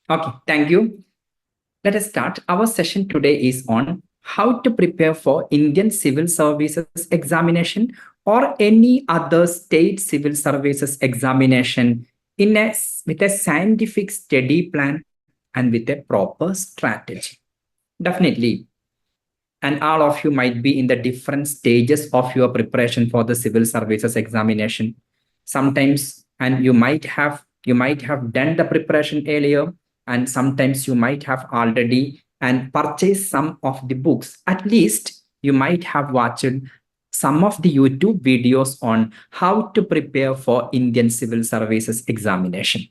Okay, thank you. Let us start. Our session today is on how to prepare for Indian Civil Services examination or any other state civil services examination with a scientific study plan and with a proper strategy. Definitely. And all of you might be in the different stages of your preparation for the civil services examination. Sometimes, and you might have done the preparation earlier, and sometimes you might have already and purchased some of the books. At least you might have watched some of the YouTube videos on how to prepare for Indian civil services examination.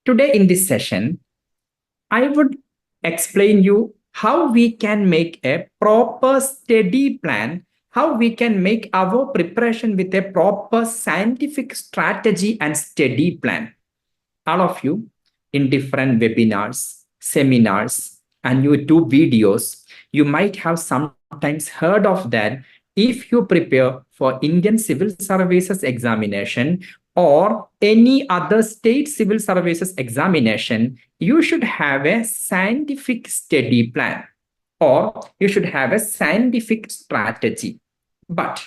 Today in this session, I would explain you how we can make a proper study plan, how we can make our preparation with a proper scientific strategy and study plan. All of you in different webinars, seminars, and YouTube videos, you might have sometimes heard of that. If you prepare for Indian Civil Services examination or any other state civil services examination, you should have a scientific study plan or you should have a scientific strategy. But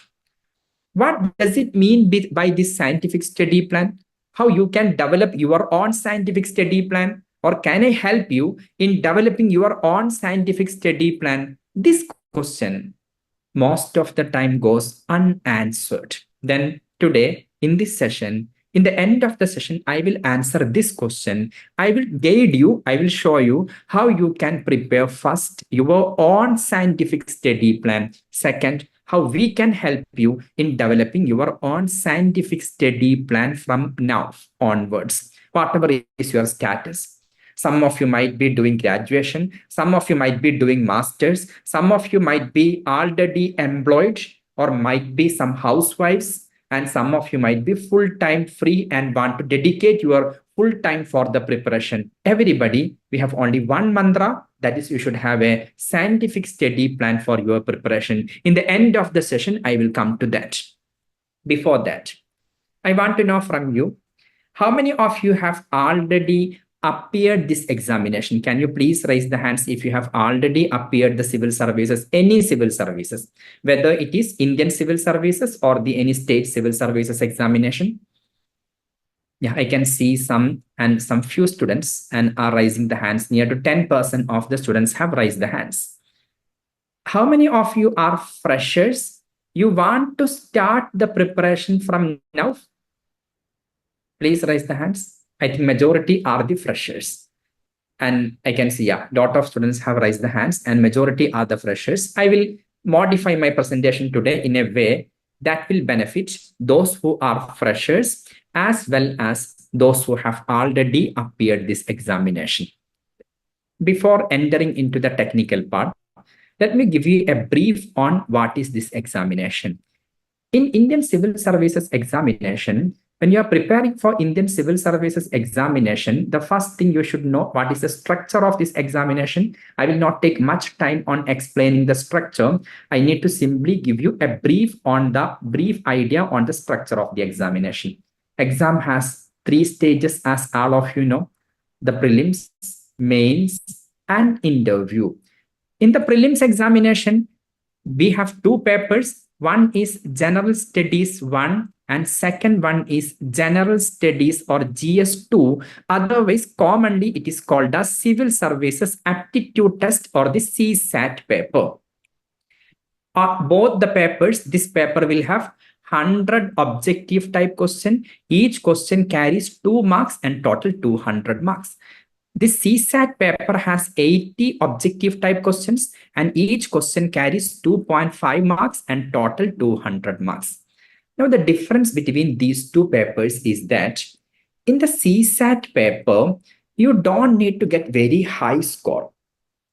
what does it mean by this scientific study plan? How you can develop your own scientific study plan? Or can I help you in developing your own scientific study plan? This question most of the time goes unanswered. Then today in this session, in the end of the session, I will answer this question. I will guide you, I will show you how you can prepare first your own scientific study plan. Second, how we can help you in developing your own scientific study plan from now onwards, whatever is your status. Some of you might be doing graduation. Some of you might be doing masters. Some of you might be already employed or might be some housewives. And some of you might be full-time free and want to dedicate your full time for the preparation. Everybody, we have only one mantra. That is, you should have a scientific study plan for your preparation. In the end of the session, I will come to that. Before that, I want to know from you, how many of you have already appeared this examination? Can you please raise the hands if you have already appeared the civil services, any civil services, whether it is Indian civil services or the any state civil services examination? Yeah, I can see some few students and are raising the hands. Near to 10% of the students have raised the hands. How many of you are freshers? You want to start the preparation from now? Please raise the hands. I think majority are the freshers. And I can see, yeah, lot of students have raised the hands and majority are the freshers. I will modify my presentation today in a way that will benefit those who are freshers as well as those who have already appeared this examination. Before entering into the technical part, let me give you a brief on what is this examination. In Indian Civil Services examination, when you are preparing for Indian Civil Services examination, the first thing you should know what is the structure of this examination. I will not take much time on explaining the structure. I need to simply give you a brief idea on the structure of the examination. Exam has 3 stages, as all of you know: the prelims, mains, and interview. In the prelims examination, we have 2 papers. One is General Studies 1 and second one is General Studies or GS2. Otherwise, commonly it is called as Civil Services Aptitude Test or the CSAT paper. Both the papers, this paper will have 100 objective type question. Each question carries 2 marks and total 200 marks. This CSAT paper has 80 objective type questions and each question carries 2.5 marks and total 200 marks. Now, the difference between these 2 papers is that in the CSAT paper, you don't need to get very high score.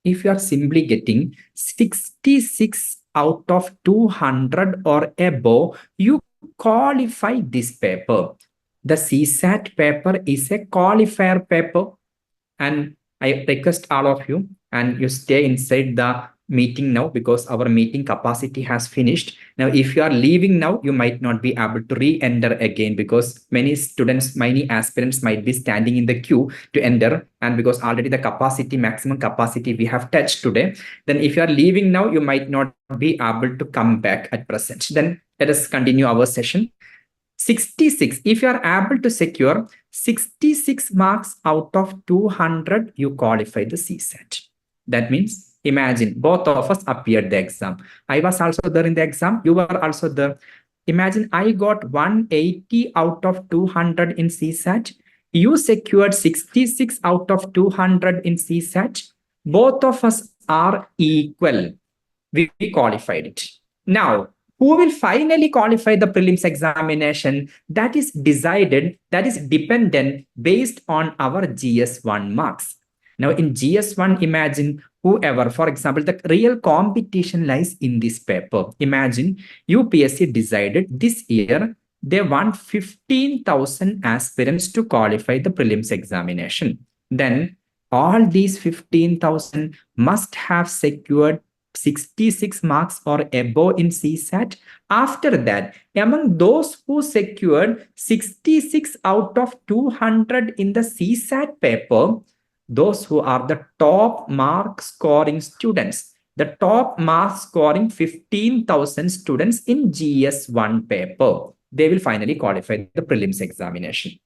If you are simply getting 66 out of 200 or above, you qualify this paper. The CSAT paper is a qualifier paper. And I request all of you and you stay inside the meeting now because our meeting capacity has finished. Now, if you are leaving now, you might not be able to re-enter again because many students, many aspirants might be standing in the queue to enter. And because already the capacity, maximum capacity we have touched today, then if you are leaving now, you might not be able to come back at present. Then let us continue our session. 66. If you are able to secure 66 marks out of 200, you qualify the CSAT. That means, imagine both of us appeared the exam. I was also there in the exam. You were also there. Imagine I got 180 out of 200 in CSAT. You secured 66 out of 200 in CSAT. Both of us are equal. We qualified it. Now, who will finally qualify the prelims examination? That is decided, that is dependent based on our GS1 marks. Now, in GS1, imagine whoever, for example, the real competition lies in this paper. Imagine UPSC decided this year they want 15,000 aspirants to qualify the prelims examination. Then all these 15,000 must have secured 66 marks or above in CSAT. After that, among those who secured 66 out of 200 in the CSAT paper, those who are the top mark scoring students, the top mark scoring 15,000 students in GS1 paper, they will finally qualify the prelims examination.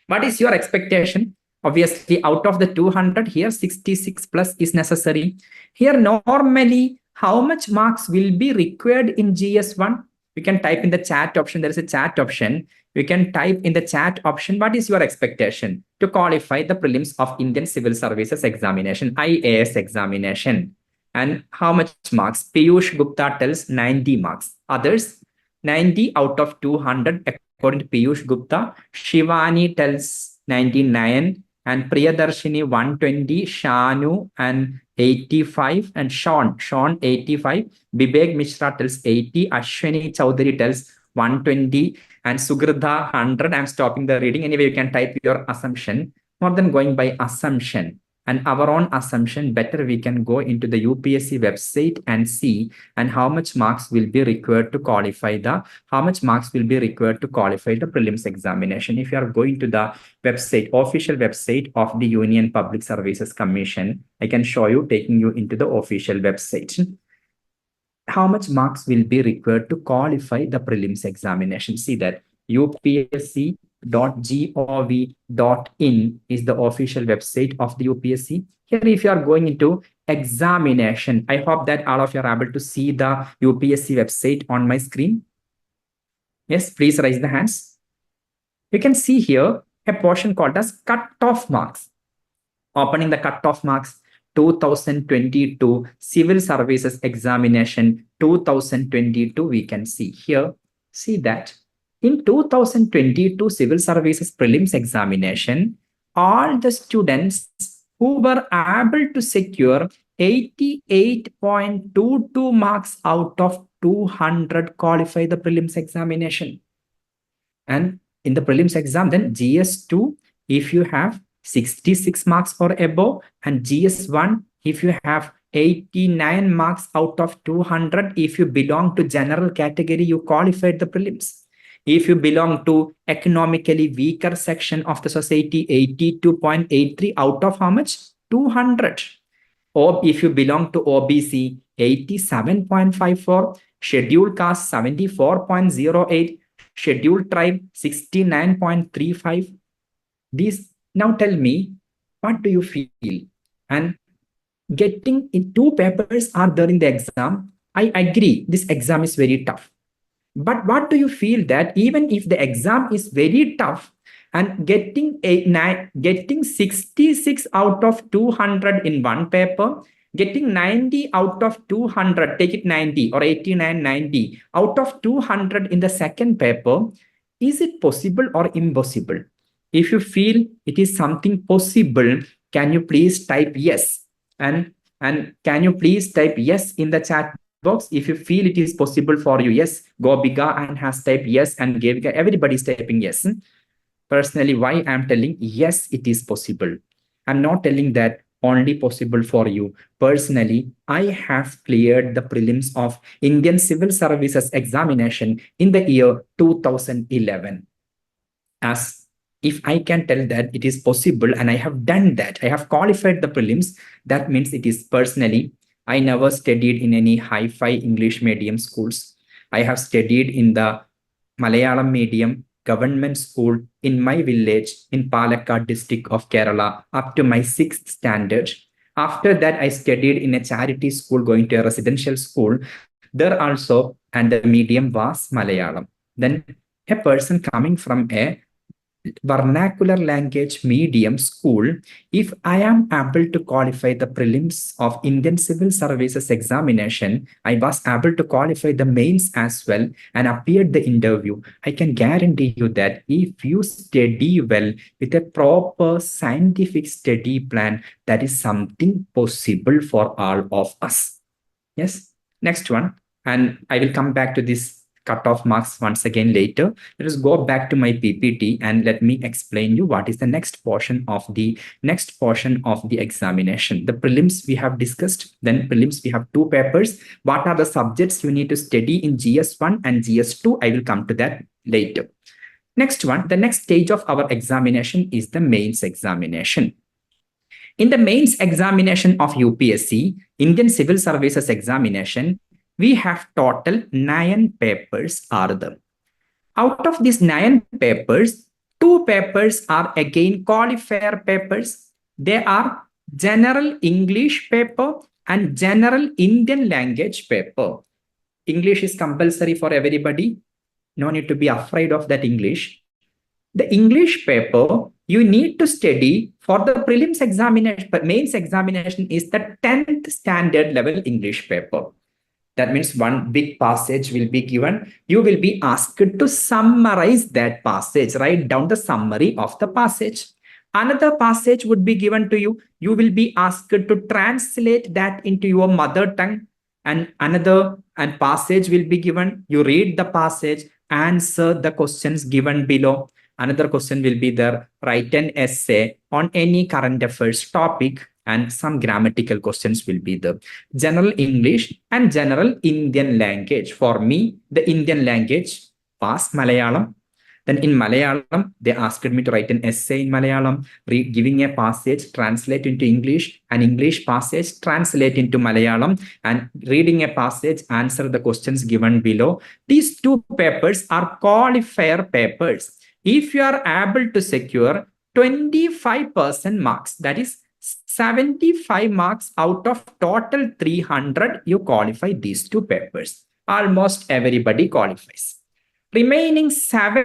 What is your expectation? Obviously, out of the 200, here 66 plus is necessary. Here, normally, how much marks will be required in GS1? You can type in the chat option. There is a chat option. You can type in the chat option. What is your expectation to qualify the prelims of Indian Civil Services Examination, IAS examination? And how much marks? Piyush Gupta tells 90 marks. Others, 90 out of 200 according to Piyush Gupta. Shivani tells 99 and Priyadarshini 120, Shanu and 85 and Sean 85. Vivek Mishra tells 80, Ashwini Chowdhury tells 120 and Sugridha 100. I'm stopping the reading. Anyway, you can type your assumption. More than going by assumption and our own assumption, better we can go into the UPSC website and see and how much marks will be required to qualify the prelims examination. If you are going to the website, official website of the Union Public Services Commission, I can show you, taking you into the official website. How much marks will be required to qualify the prelims examination? See that upsc.gov.in is the official website of the UPSC. Here, if you are going into examination, I hope that all of you are able to see the UPSC website on my screen. Yes, please raise the hands. You can see here a portion called as cut-off marks. Opening the cut-off marks, 2022 Civil Services Examination 2022, we can see here. See that in 2022 Civil Services Prelims Examination, all the students who were able to secure 88.22 marks out of 200 qualify the prelims examination. And in the prelims exam, then GS2, if you have 66 marks or above, and GS1, if you have 89 marks out of 200, if you belong to general category, you qualified the prelims. If you belong to economically weaker section of the society, 82.83 out of how much? 200. Or if you belong to OBC, 87.54, scheduled caste, 74.08, scheduled tribe, 69.35. These, now tell me, what do you feel? And getting in 2 papers are there in the exam. I agree, this exam is very tough. But what do you feel that even if the exam is very tough and getting 66 out of 200 in one paper, getting 90 out of 200, take it 90 or 89, 90 out of 200 in the second paper, is it possible or impossible? If you feel it is something possible, can you please type yes? And can you please type yes in the chat box? If you feel it is possible for you, yes. Gobiga and has typed yes, and Gavika, everybody is typing yes. Personally, why I'm telling yes, it is possible. I'm not telling that only possible for you. Personally, I have cleared the prelims of Indian Civil Services examination in the year 2011. As if I can tell that it is possible and I have done that, I have qualified the prelims, that means it is personally. I never studied in any hi-fi English medium schools. I have studied in the Malayalam medium government school in my village in Palakkad district of Kerala up to my 6th standard. After that, I studied in a charity school going to a residential school. There also, and the medium was Malayalam. Then a person coming from a vernacular language medium school, if I am able to qualify the prelims of Indian Civil Services examination, I was able to qualify the mains as well and appeared the interview. I can guarantee you that if you study well with a proper scientific study plan, that is something possible for all of us. Yes. Next one. And I will come back to this cutoff marks once again later. Let us go back to my PPT and let me explain you what is the next portion of the examination. The prelims we have discussed, then prelims we have 2 papers. What are the subjects you need to study in GS1 and GS2? I will come to that later. Next one, the next stage of our examination is the mains examination. In the mains examination of UPSC, Indian Civil Services examination, we have total 9 papers are there. Out of these 9 papers, 2 papers are again qualifier papers. They are general English paper and general Indian language paper. English is compulsory for everybody. No need to be afraid of that English. The English paper you need to study for the prelims examination, but mains examination is the 10th standard level English paper. That means one big passage will be given. You will be asked to summarize that passage, write down the summary of the passage. Another passage would be given to you. You will be asked to translate that into your mother tongue. And another passage will be given. You read the passage, answer the questions given below. Another question will be there, write an essay on any current affairs topic, and some grammatical questions will be the general English and general Indian language. For me, the Indian language was Malayalam. Then in Malayalam, they asked me to write an essay in Malayalam, giving a passage, translate into English, an English passage, translate into Malayalam, and reading a passage, answer the questions given below. These 2 papers are qualifier papers. If you are able to secure 25% marks, that is 75 marks out of total 300, you qualify these 2 papers. Almost everybody qualifies. Remaining 7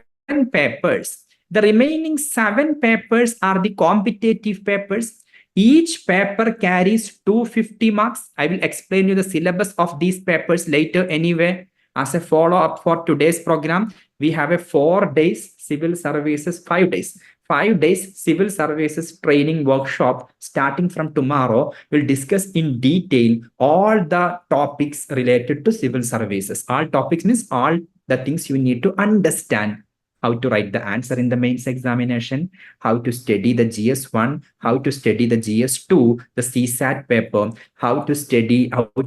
papers. The remaining 7 papers are the competitive papers. Each paper carries 250 marks. I will explain you the syllabus of these papers later anyway. As a follow-up for today's program, we have a 4 days civil services, 5 days. 5 days civil services training workshop starting from tomorrow. We'll discuss in detail all the topics related to civil services. All topics means all the things you need to understand. How to write the answer in the mains examination, how to study the GS1, how to study the GS2, the CSAT paper, how to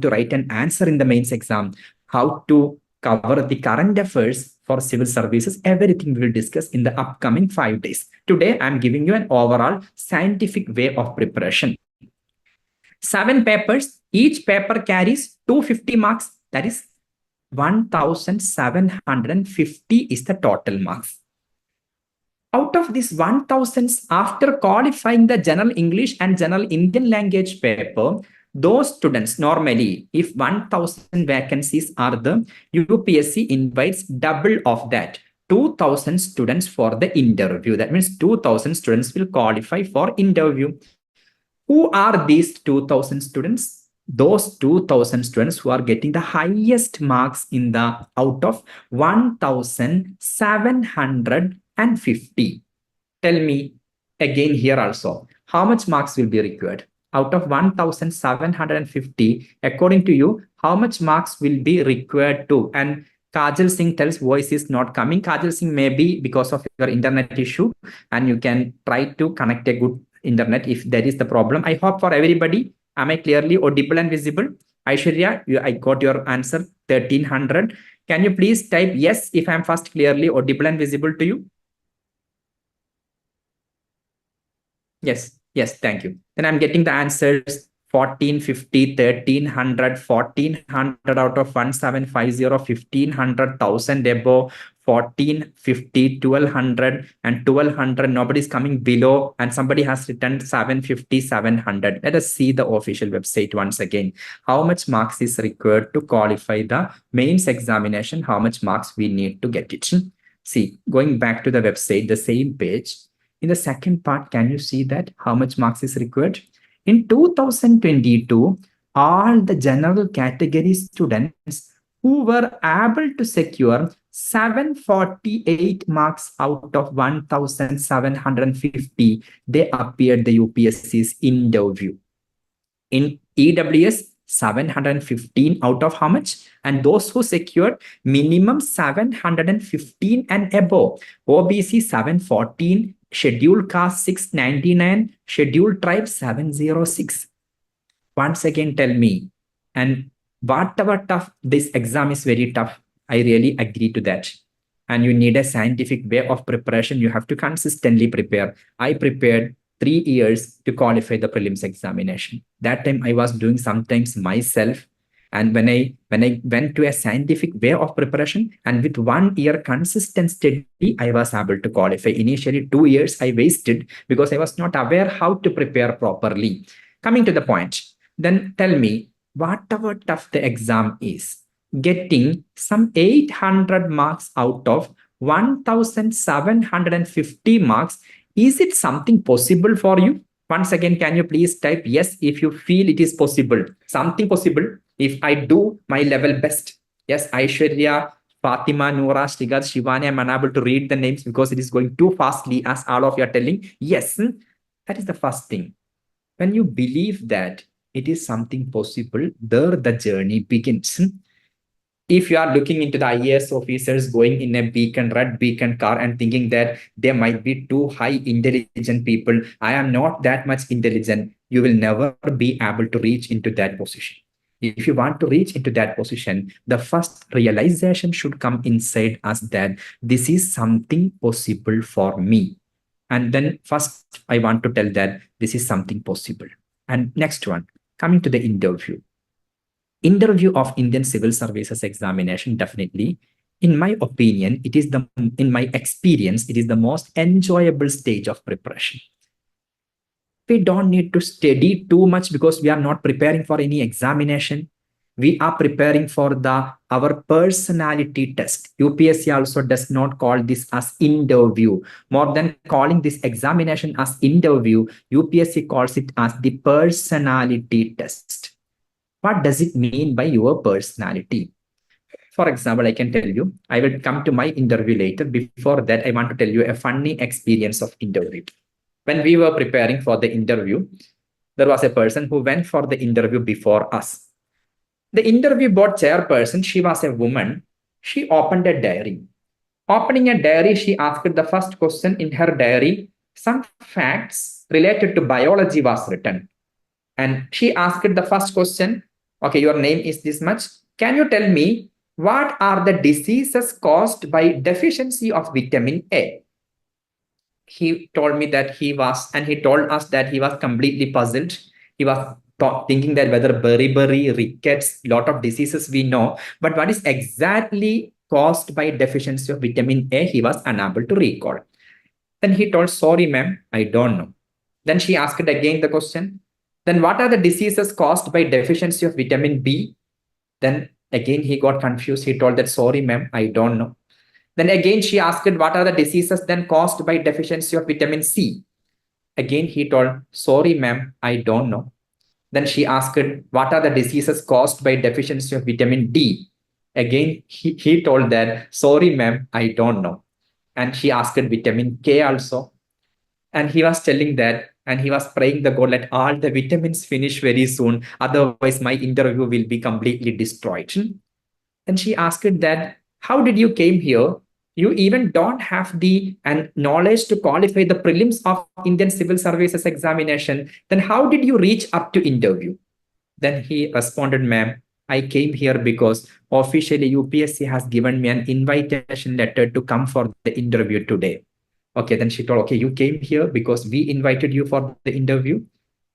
write an answer in the mains exam, how to cover the current affairs for civil services. Everything we will discuss in the upcoming 5 days. Today, I'm giving you an overall scientific way of preparation. 7 papers, each paper carries 250 marks. That is 1,750 is the total marks. Out of this 1,000, after qualifying the general English and general Indian language paper, those students normally, if 1,000 vacancies are the UPSC invites double of that, 2,000 students for the interview. That means 2,000 students will qualify for interview. Who are these 2,000 students? Those 2,000 students who are getting the highest marks in the out of 1,750. Tell me again here also, how much marks will be required? Out of 1,750, according to you, how much marks will be required to? And Kajal Singh tells voice is not coming. Kajal Singh may be because of your internet issue, and you can try to connect a good internet if that is the problem. I hope for everybody, am I clearly audible and visible? Aishwarya, I got your answer 1300. Can you please type yes if I'm first clearly audible and visible to you? Yes, yes, thank you. Then I'm getting the answers 1450, 1300, 1400 out of 1750, 1500, 1000 above, 1450, 1200, and 1200. Nobody's coming below, and somebody has written 750, 700. Let us see the official website once again. How much marks is required to qualify the mains examination? How much marks we need to get it? See, going back to the website, the same page. In the second part, can you see that how much marks is required? In 2022, all the general category students who were able to secure 748 marks out of 1750, they appeared the UPSC's interview. In EWS, 715 out of how much? And those who secured minimum 715 and above. OBC 714, Scheduled Caste 699, Scheduled Tribe 706. Once again, tell me, and whatever tough, this exam is very tough. I really agree to that. And you need a scientific way of preparation. You have to consistently prepare. I prepared 3 years to qualify the prelims examination. That time I was doing sometimes myself. And when I went to a scientific way of preparation and with 1 year consistent study, I was able to qualify. Initially, 2 years I wasted because I was not aware how to prepare properly. Coming to the point, then tell me, whatever tough the exam is, getting some 800 marks out of 1750 marks, is it something possible for you? Once again, can you please type yes if you feel it is possible? Something possible if I do my level best. Yes, Aishwarya, Fatima, Noora, Shrigar, Shivani, I'm unable to read the names because it is going too fastly as all of you are telling. Yes, that is the first thing. When you believe that it is something possible, there the journey begins. If you are looking into the IAS officers going in a red beacon car and thinking that they might be too high intelligent people, I am not that much intelligent, you will never be able to reach into that position. If you want to reach into that position, the first realization should come inside us that this is something possible for me. And then first, I want to tell that this is something possible. And next one, coming to the interview. Interview of Indian Civil Services examination, definitely, in my opinion, in my experience, it is the most enjoyable stage of preparation. We don't need to study too much because we are not preparing for any examination. We are preparing for our personality test. UPSC also does not call this as interview. More than calling this examination as interview, UPSC calls it as the personality test. What does it mean by your personality? For example, I can tell you, I will come to my interview later. Before that, I want to tell you a funny experience of interview. When we were preparing for the interview, there was a person who went for the interview before us. The interview board chairperson, she was a woman. She opened a diary. Opening a diary, she asked the first question in her diary. Some facts related to biology was written. And she asked the first question, okay, your name is this much. Can you tell me what are the diseases caused by deficiency of vitamin A? He told me that he told us that he was completely puzzled. He was thinking that whether beriberi, rickets, lot of diseases we know, but what is exactly caused by deficiency of vitamin A, he was unable to recall. Then he told, sorry, ma'am, I don't know. Then she asked again the question, then what are the diseases caused by deficiency of vitamin B? Then again, he got confused. He told that, sorry, ma'am, I don't know. Then again, she asked, what are the diseases then caused by deficiency of vitamin C? Again, he told, sorry, ma'am, I don't know. Then she asked, what are the diseases caused by deficiency of vitamin D? Again, he told that, sorry, ma'am, I don't know. And she asked vitamin K also. And he was telling that, and he was praying the God, let all the vitamins finish very soon. Otherwise, my interview will be completely destroyed. And she asked that, how did you came here? You even don't have the and knowledge to qualify the prelims of Indian Civil Services examination. Then how did you reach up to interview? Then he responded, ma'am, I came here because officially UPSC has given me an invitation letter to come for the interview today. Okay, then she told, okay, you came here because we invited you for the interview.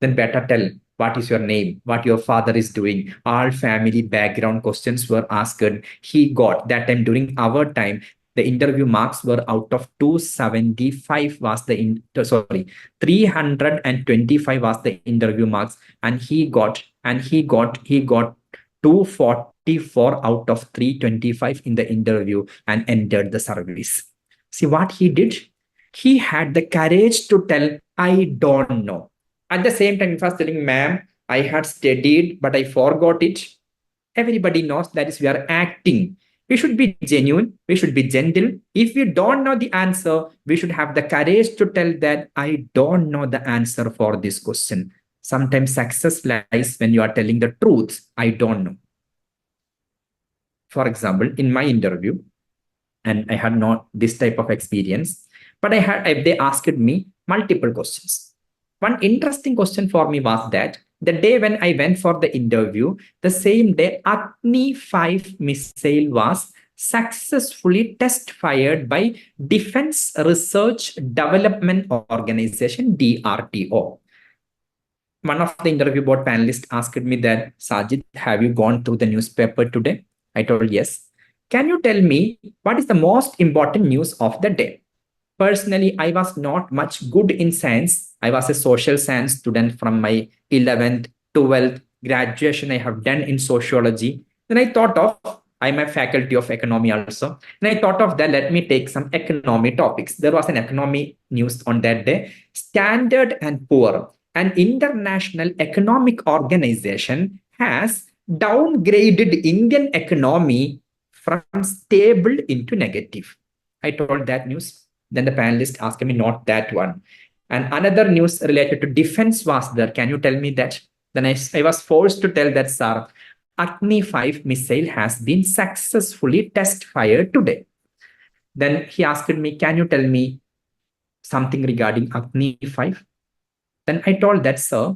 Then better tell what is your name, what your father is doing. All family background questions were asked. He got that time during our time. The interview marks were out of 275 was the sorry 325 was the interview marks, and he got 244 out of 325 in the interview and entered the service. See what he did? He had the courage to tell, I don't know. At the same time, he was telling, ma'am, I had studied, but I forgot it. Everybody knows that is we are acting. We should be genuine. We should be gentle. If we don't know the answer, we should have the courage to tell that I don't know the answer for this question. Sometimes success lies when you are telling the truth. I don't know. For example, in my interview, and I had not this type of experience, but they asked me multiple questions. One interesting question for me was that the day when I went for the interview, the same day Agni 5 missile was successfully test fired by Defense Research Development Organization, DRDO. One of the interview board panelists asked me that, Sajid, have you gone through the newspaper today? I told yes. Can you tell me what is the most important news of the day? Personally, I was not much good in science. I was a social science student from my 11th, 12th graduation I have done in sociology. Then I thought of, I'm a faculty of economy also. And I thought of that, let me take some economy topics. There was an economy news on that day. Standard and Poor, an international economic organization, has downgraded Indian economy from stable into negative. I told that news. Then the panelist asked me, not that one. And another news related to defense was there. Can you tell me that? Then I was forced to tell that, sir, Agni 5 missile has been successfully test fired today. Then he asked me, can you tell me something regarding Agni 5? Then I told that, sir,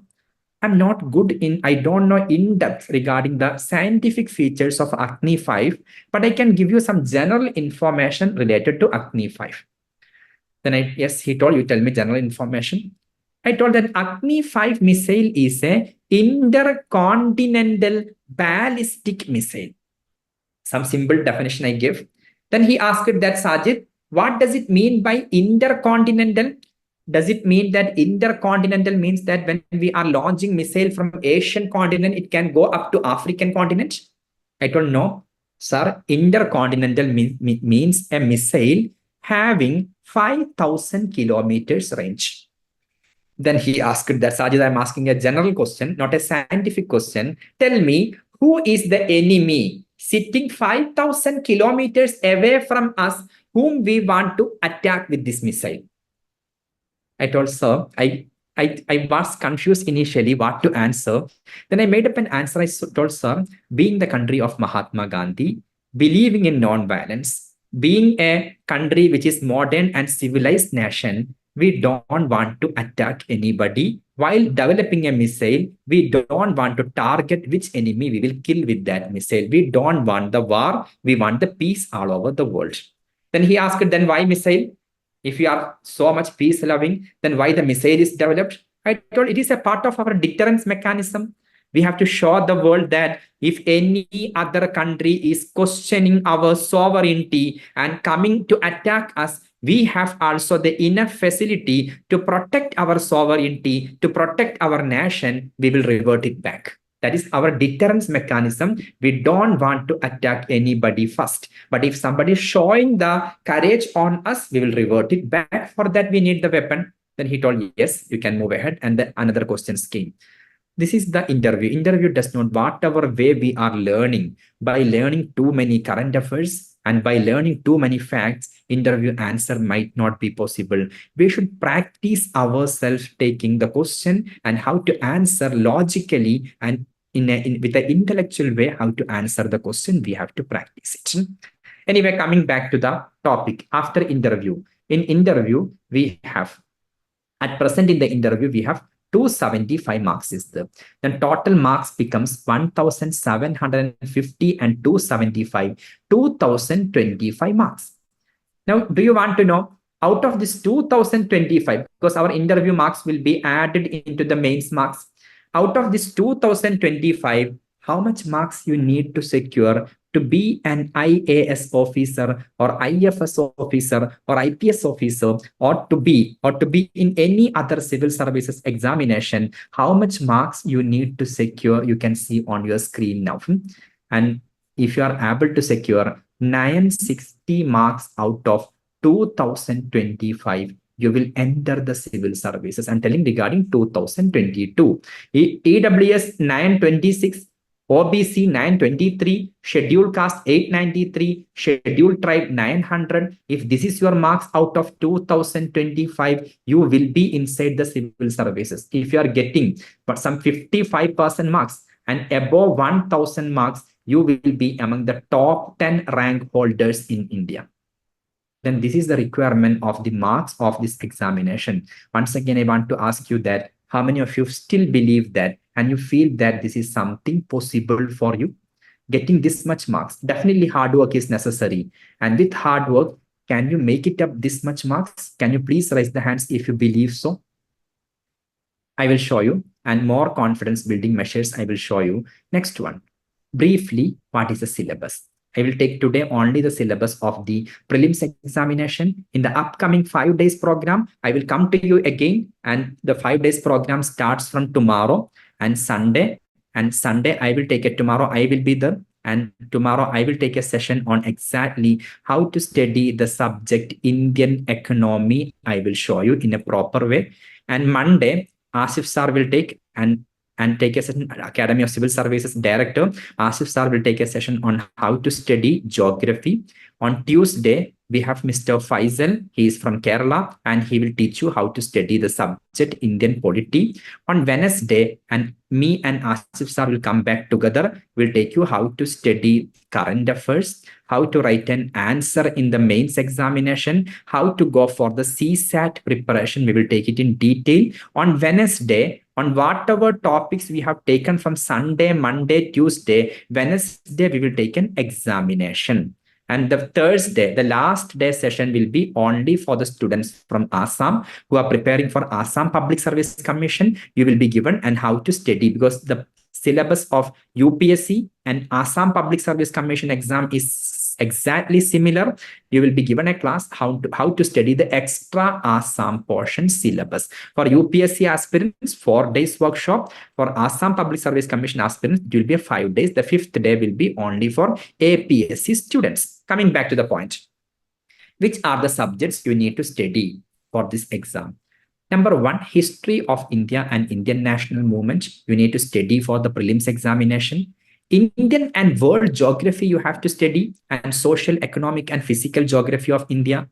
I'm not good in, I don't know in depth regarding the scientific features of Agni 5, but I can give you some general information related to Agni 5. Then he told, you tell me general information. I told that Agni 5 missile is a intercontinental ballistic missile. Some simple definition I give. Then he asked that, Sajid, what does it mean by intercontinental? Does it mean that intercontinental means that when we are launching missile from Asian continent, it can go up to African continent? I don't know. Sir, intercontinental means a missile having 5,000 kilometers range. Then he asked that, Sajid, I'm asking a general question, not a scientific question. Tell me, who is the enemy sitting 5,000 kilometers away from us whom we want to attack with this missile? I told, sir, I was confused initially what to answer. Then I made up an answer. I told, sir, being the country of Mahatma Gandhi, believing in non-violence, being a country which is modern and civilized nation, we don't want to attack anybody. While developing a missile, we don't want to target which enemy we will kill with that missile. We don't want the war. We want the peace all over the world. Then he asked, then why missile? If you are so much peace loving, then why the missile is developed? I told it is a part of our deterrence mechanism. We have to show the world that if any other country is questioning our sovereignty and coming to attack us, we have also the enough facility to protect our sovereignty, to protect our nation. We will revert it back. That is our deterrence mechanism. We don't want to attack anybody first. But if somebody is showing the courage on us, we will revert it back. For that, we need the weapon. Then he told, yes, you can move ahead. And then another question came. This is the interview. Interview does not, whatever way we are learning, by learning too many current affairs and by learning too many facts, interview answer might not be possible. We should practice ourselves taking the question and how to answer logically and with an intellectual way, how to answer the question. We have to practice it. Anyway, coming back to the topic after interview. In interview, we have at present in the interview, we have 275 marks is there. Then total marks becomes 1,750 and 275, 2,025 marks. Now, do you want to know out of this 2025, because our interview marks will be added into the mains marks, out of this 2025, how much marks you need to secure to be an IAS officer or IFS officer or IPS officer or to be in any other civil services examination, how much marks you need to secure, you can see on your screen now. And if you are able to secure 960 marks out of 2025, you will enter the civil services. I'm telling regarding 2022. EWS 926, OBC 923, Scheduled Caste 893, Scheduled Tribe 900. If this is your marks out of 2025, you will be inside the civil services. If you are getting but some 55% marks and above 1000 marks, you will be among the top 10 rank holders in India. Then this is the requirement of the marks of this examination. Once again, I want to ask you that how many of you still believe that and you feel that this is something possible for you? Getting this much marks, definitely hard work is necessary. And with hard work, can you make it up this much marks? Can you please raise the hands if you believe so? I will show you, and more confidence building measures I will show you. Next one. Briefly, what is the syllabus? I will take today only the syllabus of the prelims examination. In the upcoming 5 days program, I will come to you again, and the 5 days program starts from tomorrow and Sunday. And Sunday, I will take it tomorrow. I will be there. And tomorrow, I will take a session on exactly how to study the subject Indian economy. I will show you in a proper way. And Monday, Asif sir will take and take a session, Academy of Civil Services Director, Asif sir will take a session on how to study geography. On Tuesday, we have Mr. Faisal. He is from Kerala and he will teach you how to study the subject Indian polity. On Wednesday, and me and Asif sir will come back together. We'll take you how to study current affairs, how to write an answer in the mains examination, how to go for the CSAT preparation. We will take it in detail. On Wednesday, on whatever topics we have taken from Sunday, Monday, Tuesday, Wednesday, we will take an examination. And the Thursday, the last day session will be only for the students from Assam who are preparing for Assam Public Service Commission. You will be given and how to study, because the syllabus of UPSC and Assam Public Service Commission exam is exactly similar. You will be given a class how to study the extra Assam portion syllabus. For UPSC aspirants, 4 days workshop. For Assam Public Service Commission aspirants, it will be 5 days. The 5th day will be only for APSC students. Coming back to the point, which are the subjects you need to study for this exam? Number one, history of India and Indian national movement. You need to study for the prelims examination. Indian and world geography you have to study, and social, economic, and physical geography of India.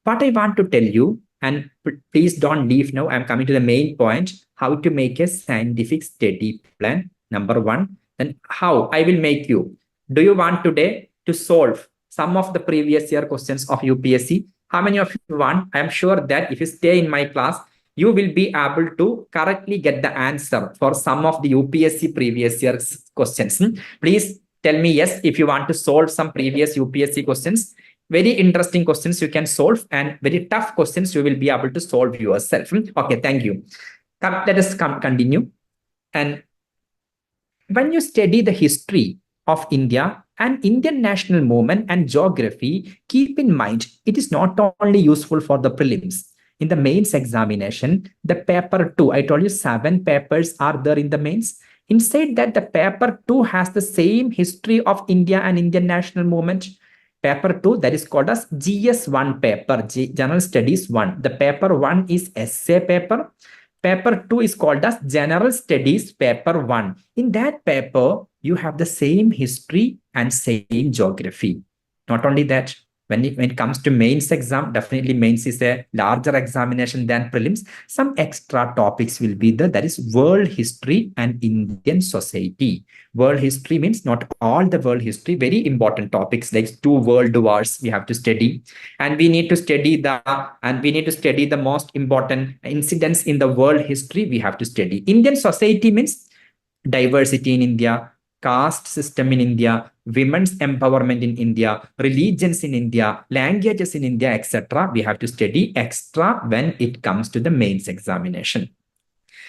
What I want to tell you, and please don't leave now, I'm coming to the main point, how to make a scientific study plan. Number one, then how I will make you. Do you want today to solve some of the previous year questions of UPSC? How many of you want? I am sure that if you stay in my class, you will be able to correctly get the answer for some of the UPSC previous year's questions. Please tell me yes if you want to solve some previous UPSC questions. Very interesting questions you can solve, and very tough questions you will be able to solve yourself. Okay, thank you. Let us continue. And when you study the history of India and Indian national movement and geography, keep in mind it is not only useful for the prelims. In the mains examination, the paper 2, I told you 7 papers are there in the mains. Inside that, the paper 2 has the same history of India and Indian national movement. Paper 2, that is called as GS1 paper, General Studies 1. The paper 1 is essay paper. Paper 2 is called as General Studies paper 1. In that paper, you have the same history and same geography. Not only that, When it comes to mains exam, definitely mains is a larger examination than prelims. Some extra topics will be there. That is world history and Indian society. World history means not all the world history, very important topics like 2 world wars we have to study. And we need to study the most important incidents in the world history we have to study. Indian society means diversity in India, caste system in India, women's empowerment in India, religions in India, languages in India, etc. We have to study extra when it comes to the mains examination.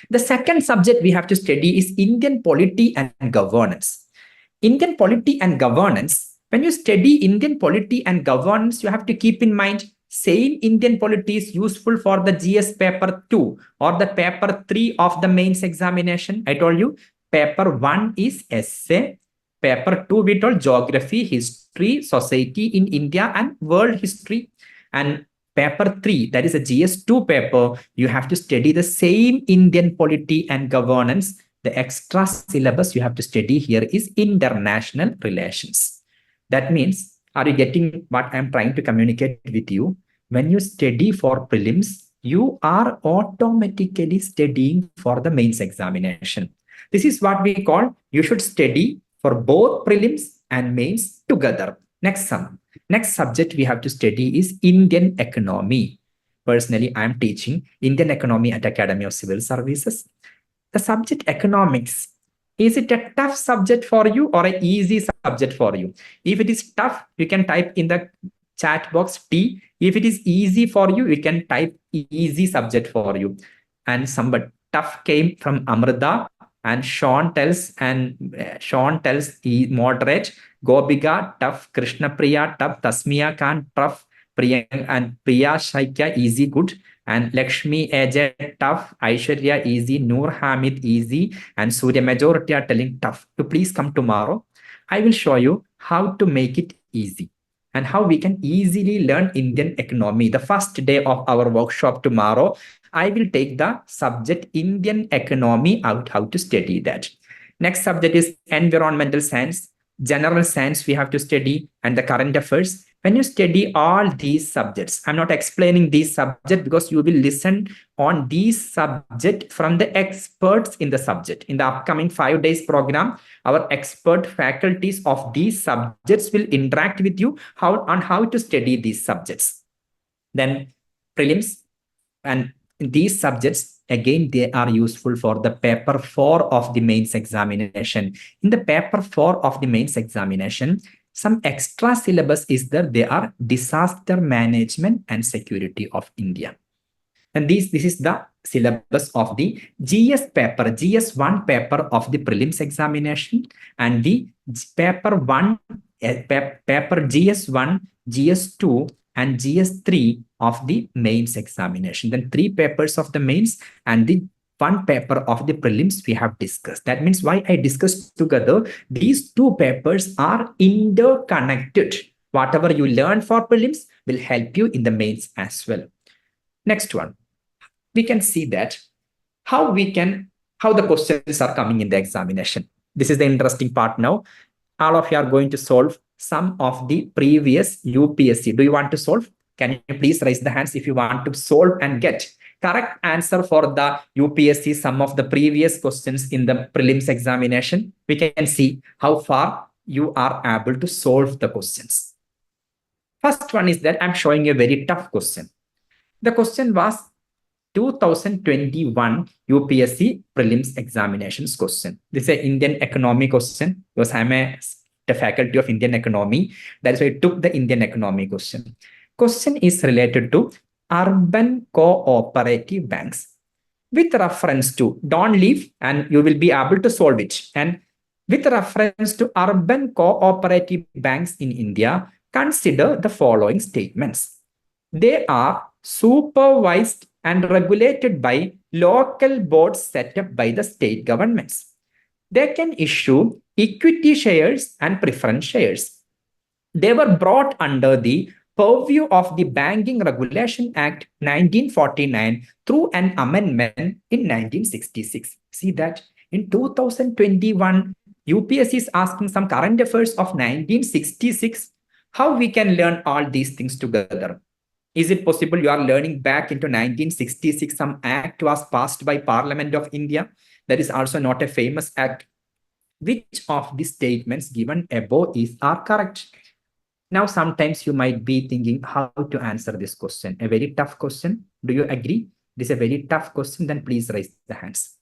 The second subject we have to study is Indian polity and governance. Indian polity and governance, when you study Indian polity and governance, you have to keep in mind same Indian polity is useful for the GS paper 2 or the paper 3 of the mains examination. I told you paper 1 is essay, paper 2 we told geography, history, society in India and world history, and paper 3, that is a GS2 paper, you have to study the same Indian polity and governance. The extra syllabus you have to study here is international relations. That means, are you getting what I'm trying to communicate with you? When you study for prelims, you are automatically studying for the mains examination. This is what we call you should study for both prelims and mains together. Next subject we have to study is Indian economy. Personally, I am teaching Indian economy at Academy of Civil Services. The subject economics, is it a tough subject for you or an easy subject for you? If it is tough, you can type in the chat box T. If it is easy for you, you can type easy subject for you. And somebody tough came from Amrita, and Sean tells moderate. Gobiga tough, Krishna Priya tough, Tasmiya Khan tough, Priya and Priya Shaikya easy good, and Lakshmi AJ tough, Aishwarya easy, Noor Hamid easy, and Surya majority are telling tough. To please come tomorrow. I will show you how to make it easy and how we can easily learn Indian economy. The first day of our workshop tomorrow, I will take the subject Indian economy out, how to study that. Next subject is environmental science, general science we have to study, and the current affairs. When you study all these subjects, I'm not explaining these subjects because you will listen on these subject from the experts in the subject. In the upcoming 5 days program, our expert faculties of these subjects will interact with you on how to study these subjects. Then prelims, and these subjects, again, they are useful for the paper 4 of the mains examination. In the paper 4 of the mains examination, some extra syllabus is that they are disaster management and security of India. And this is the syllabus of the GS paper, GS1 paper of the prelims examination, and the paper 1, paper GS1, GS2, and GS3 of the mains examination. Then 3 papers of the mains and the 1 paper of the prelims we have discussed. That means why I discussed together, these 2 papers are interconnected. Whatever you learn for prelims will help you in the mains as well. Next one, we can see that how the questions are coming in the examination. This is the interesting part now. All of you are going to solve some of the previous UPSC. Do you want to solve? Can you please raise the hands if you want to solve and get correct answer for the UPSC, some of the previous questions in the prelims examination? We can see how far you are able to solve the questions. First one is that I'm showing you a very tough question. The question was 2021 UPSC prelims examinations question. This is an Indian economy question because I'm the faculty of Indian economy. That is why I took the Indian economy question. Question is related to urban cooperative banks. With reference to, don't leave and you will be able to solve it. And with reference to urban cooperative banks in India, consider the following statements. They are supervised and regulated by local boards set up by the state governments. They can issue equity shares and preference shares. They were brought under the purview of the Banking Regulation Act 1949 through an amendment in 1966. See that in 2021, UPSC is asking some current affairs of 1966. How we can learn all these things together? Is it possible you are learning back into 1966, some act was passed by Parliament of India? That is also not a famous act. Which of the statements given above are correct? Now, sometimes you might be thinking how to answer this question. A very tough question. Do you agree? This is a very tough question. Then please raise the hands.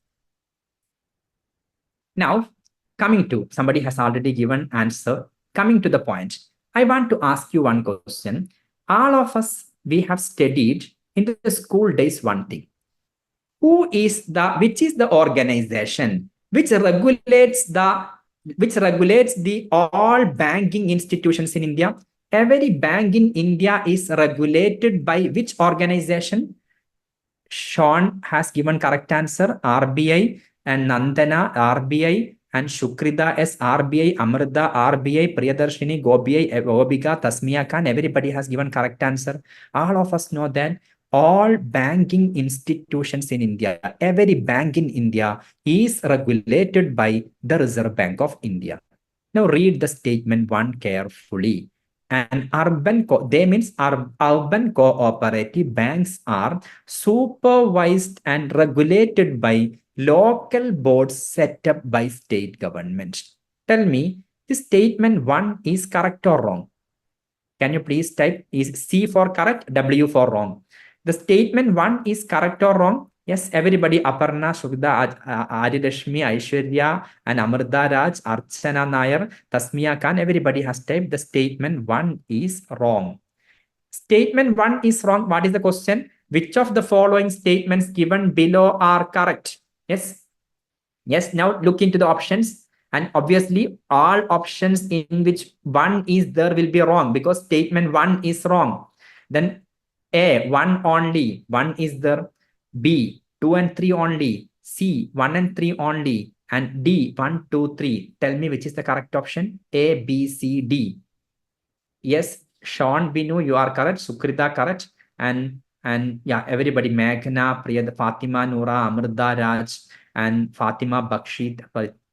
Now, coming to, somebody has already given answer. Coming to the point, I want to ask you one question. All of us, we have studied in the school days one thing. Which is the organization which regulates the all banking institutions in India? Every bank in India is regulated by which organization? Sean has given correct answer, RBI, and Nandana, RBI, and Shukrida S, RBI, Amrita, RBI, Priyadarshini, Gobika, Tasmiya Khan, everybody has given correct answer. All of us know that all banking institutions in India, every bank in India is regulated by the Reserve Bank of India. Now read the statement one carefully. And urban cooperative banks are supervised and regulated by local boards set up by state government. Tell me, this statement one is correct or wrong? Can you please type? Is C for correct, W for wrong? The statement one is correct or wrong? Yes, everybody, Aparna, Shugda, Adilashmi, Aishwarya, and Amrita Raj, Archana Nair, Tasmiya Khan, everybody has typed the statement one is wrong. Statement one is wrong. What is the question? Which of the following statements given below are correct? Yes. Yes, now look into the options. And obviously, all options in which one is there will be wrong because statement one is wrong. Then A, one only, one is there. B, 2 and 3 only. C, 1 and 3 only. And D, 1, 2, 3. Tell me which is the correct option. A, B, C, D. Yes, Sean Binu, you are correct. Sukrita correct. And yeah, everybody, Meghna, Priya, Fatima, Noora, Amrita Raj, and Fatima Bakshi,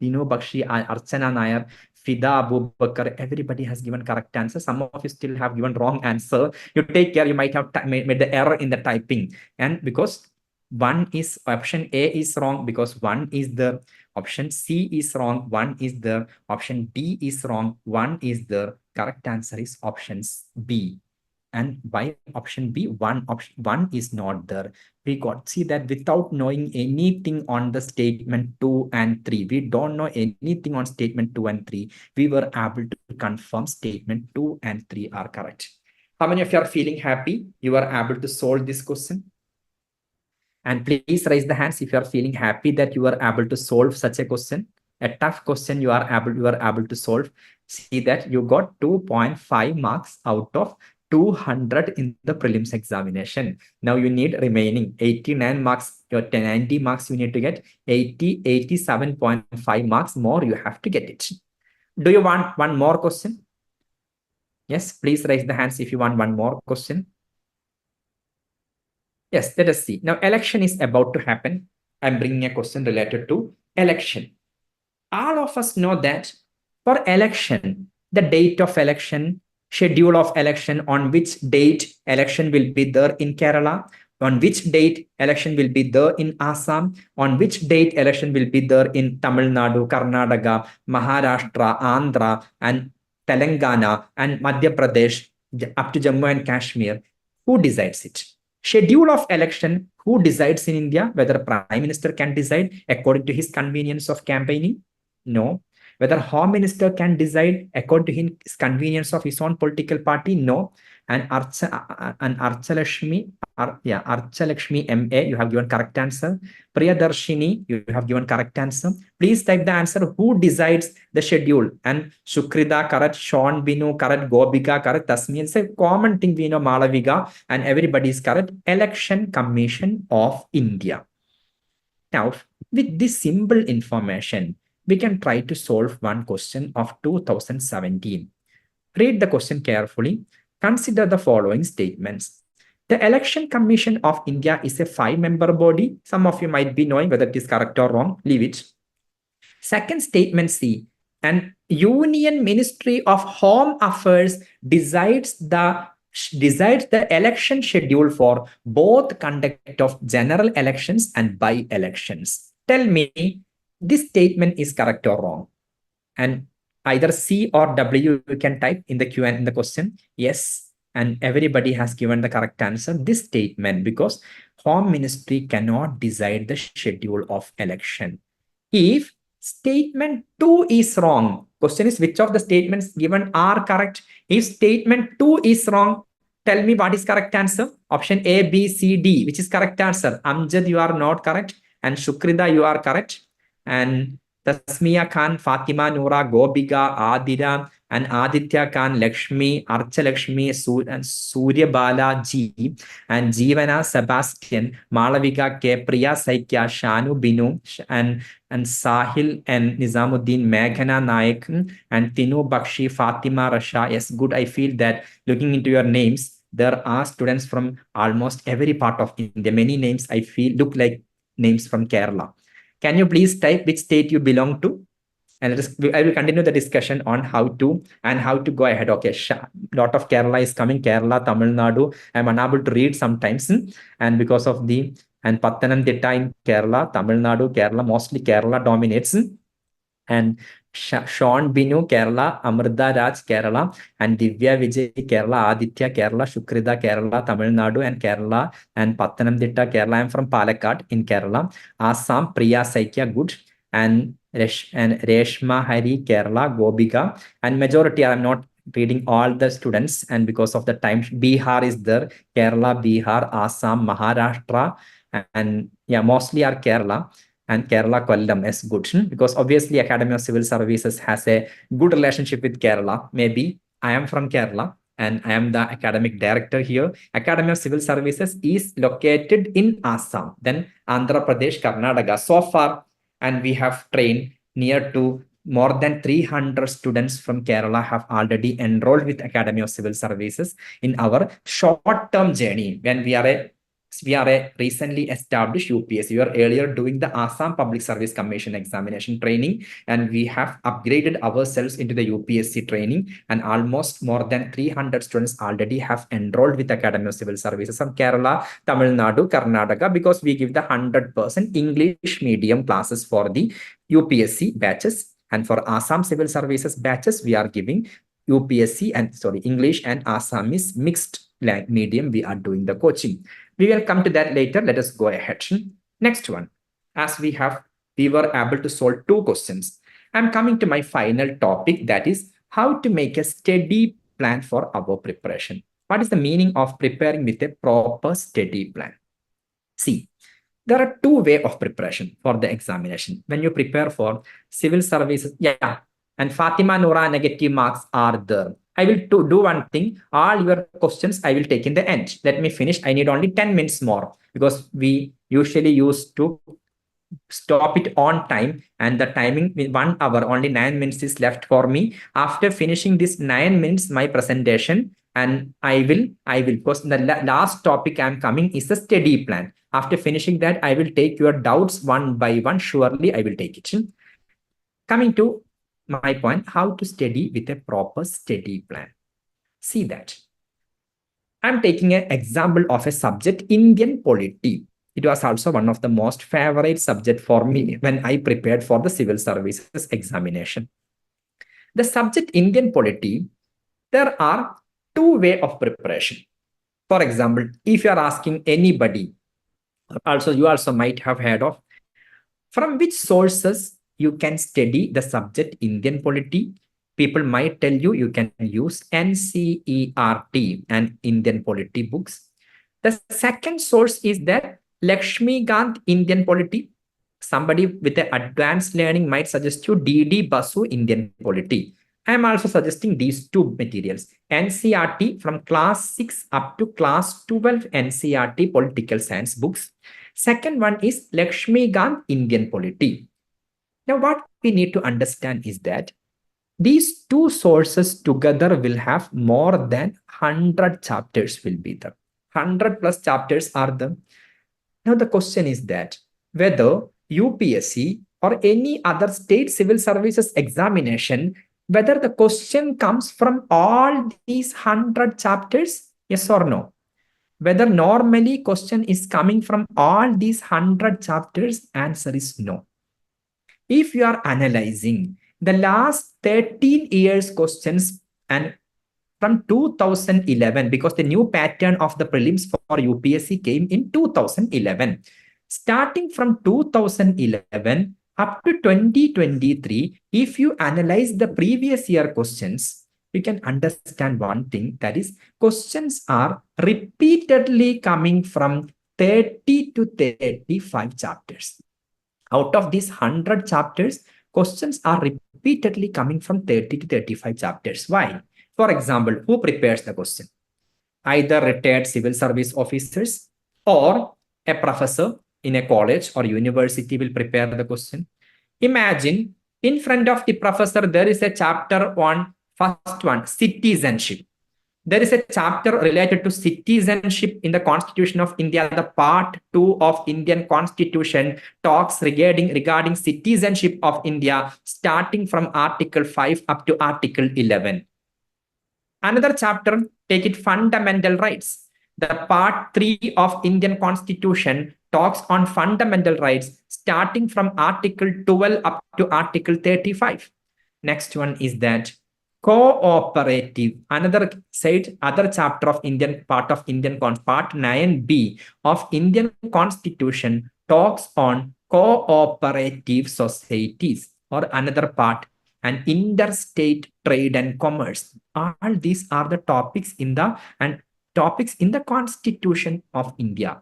Dinu Bakshi, Archana Nair, Fida Abu Bakar, everybody has given correct answer. Some of you still have given wrong answer. You take care, you might have made the error in the typing. And because one is option A is wrong because one is the option C is wrong, one is the option D is wrong, one is the correct answer is option B. And why option B? Option one is not there. We got see that without knowing anything on the statement 2 and 3. We don't know anything on statement 2 and 3. We were able to confirm statement 2 and 3 are correct. How many of you are feeling happy? You are able to solve this question? And please raise the hands if you are feeling happy that you are able to solve such a question. A tough question you are able to solve. See that you got 2.5 marks out of 200 in the prelims examination. Now you need remaining 89 marks, your 90 marks you need to get 87.5 marks more you have to get it. Do you want one more question? Yes, please raise the hands if you want one more question. Yes, let us see. Now, election is about to happen. I'm bringing a question related to election. All of us know that for election, the date of election, schedule of election, on which date election will be there in Kerala, on which date election will be there in Assam, on which date election will be there in Tamil Nadu, Karnataka, Maharashtra, Andhra, and Telangana, and Madhya Pradesh, up to Jammu and Kashmir. Who decides it? Schedule of election, who decides in India? Whether Prime Minister can decide according to his convenience of campaigning? No. Whether Home Minister can decide according to his convenience of his own political party? No. And Archalakshmi, Archalakshmi MA, you have given correct answer. Priyadarshini, you have given correct answer. Please type the answer. Who decides the schedule? And Shukrida correct, Sean Binu correct, Gobika correct, Tasmi. It's a common thing we know, Malavika, and everybody is correct. Election Commission of India. Now, with this simple information, we can try to solve one question of 2017. Read the question carefully. Consider the following statements. The Election Commission of India is a 5-member body. Some of you might be knowing whether it is correct or wrong. Leave it. Second statement C. and Union Ministry of Home Affairs decides the election schedule for both conduct of general elections and by-elections. Tell me, this statement is correct or wrong? And either C or W you can type in the Q and in the question. Yes, and everybody has given the correct answer. This statement, because Home Ministry cannot decide the schedule of election. If statement 2 is wrong, question is which of the statements given are correct? If statement 2 is wrong, tell me what is correct answer. Option A, B, C, D, which is correct answer. Amjad, you are not correct, and Shukrida, you are correct, and Tasmiya Khan, Fatima, Noora, Gobika, Adira, and Aditya Khan, Lakshmi, Archa Lakshmi, and Surya Bala G, and Jeevana, Sebastian, Malavika K, Priya Saikya, Shanu Binu, and Sahil and Nizamuddin, Meghana Naik, and Tinu Bakshi, Fatima Rasha. Yes, good. I feel that looking into your names, there are students from almost every part of India. Many names I feel look like names from Kerala. Can you please type which state you belong to? And I will continue the discussion on how to go ahead. Okay, lot of Kerala is coming. Kerala, Tamil Nadu. I'm unable to read sometimes, and because of the and Pathanamthitta in Kerala, Tamil Nadu, Kerala, mostly Kerala dominates. And Sean Binu, Kerala, Amrita Raj, Kerala, and Divya Vijay, Kerala, Aditya, Kerala, Shukrida, Kerala, Tamil Nadu, and Kerala, and Pathanamthitta, Kerala. I'm from Palakkad in Kerala. Assam, Priya Saikya, good. And Reshma Hari, Kerala, Gobika. And majority, I'm not reading all the students, and because of the time, Bihar is there. Kerala, Bihar, Assam, Maharashtra, and yeah, mostly are Kerala. And Kerala Kollam is good, because obviously Academy of Civil Services has a good relationship with Kerala. Maybe I am from Kerala and I am the academic director here. Academy of Civil Services is located in Assam, then Andhra Pradesh, Karnataka. So far, and we have trained near to more than 300 students from Kerala have already enrolled with Academy of Civil Services in our short-term journey when we are a recently established UPSC. We were earlier doing the Assam Public Service Commission examination training, and we have upgraded ourselves into the UPSC training, and almost more than 300 students already have enrolled with Academy of Civil Services from Kerala, Tamil Nadu, Karnataka, because we give the 100% English medium classes for the UPSC batches, and for Assam Civil Services batches, we are giving UPSC and English and Assamese mixed medium. We are doing the coaching. We will come to that later. Let us go ahead. Next one. As we were able to solve 2 questions. I'm coming to my final topic, that is how to make a steady plan for our preparation. What is the meaning of preparing with a proper steady plan? See, there are 2 ways of preparation for the examination. When you prepare for civil services, and Fatima Noora negative marks are there. I will do one thing. All your questions I will take in the end. Let me finish. I need only 10 minutes more, because we usually used to stop it on time, and the timing with 1 hour, only 9 minutes is left for me. After finishing this 9 minutes, my presentation, and I will, because the last topic I'm coming is the study plan. After finishing that, I will take your doubts one by one. Surely I will take it. Coming to my point, how to study with a proper study plan. See that. I'm taking an example of a subject, Indian polity. It was also one of the most favorite subject for me when I prepared for the civil services examination. The subject Indian polity, there are 2 ways of preparation. For example, if you are asking anybody, you also might have heard of, from which sources you can study the subject Indian polity, people might tell you can use NCERT and Indian polity books. The second source is that Lakshmikant Indian polity. Somebody with an advanced learning might suggest you DD Basu Indian polity. I am also suggesting these 2 materials. NCERT from class 6 up to class 12 NCERT political science books. Second one is Lakshmikant Indian polity. Now, what we need to understand is that these 2 sources together will have more than 100 chapters will be there. 100 plus chapters are there. Now, the question is that whether UPSC or any other state civil services examination, whether the question comes from all these 100 chapters? Yes or no? Whether normally question is coming from all these 100 chapters? Answer is no. If you are analyzing the last 13 years questions and from 2011, because the new pattern of the prelims for UPSC came in 2011. Starting from 2011 up to 2023, if you analyze the previous year questions, you can understand one thing, that is questions are repeatedly coming from 30 to 35 chapters. Out of these 100 chapters, questions are repeatedly coming from 30 to 35 chapters. Why? For example, who prepares the question? Either retired civil service officers or a professor in a college or university will prepare the question. Imagine in front of the professor, there is a chapter on first one, citizenship. There is a chapter related to citizenship in the Constitution of India. The part 2 of Indian Constitution talks regarding citizenship of India, starting from Article 5 up to Article 11. Another chapter, take it fundamental rights. The part 3 of Indian Constitution talks on fundamental rights, starting from Article 12 up to Article 35. Next one is that cooperative. Another chapter of Indian part 9b of Indian Constitution talks on cooperative societies, or another part, and interstate trade and commerce. All these are the topics in the Constitution of India.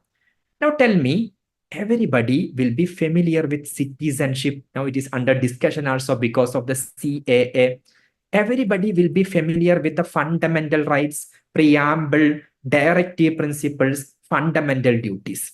Now tell me, everybody will be familiar with citizenship. Now it is under discussion also because of the CAA. Everybody will be familiar with the fundamental rights, preamble, directive principles, fundamental duties.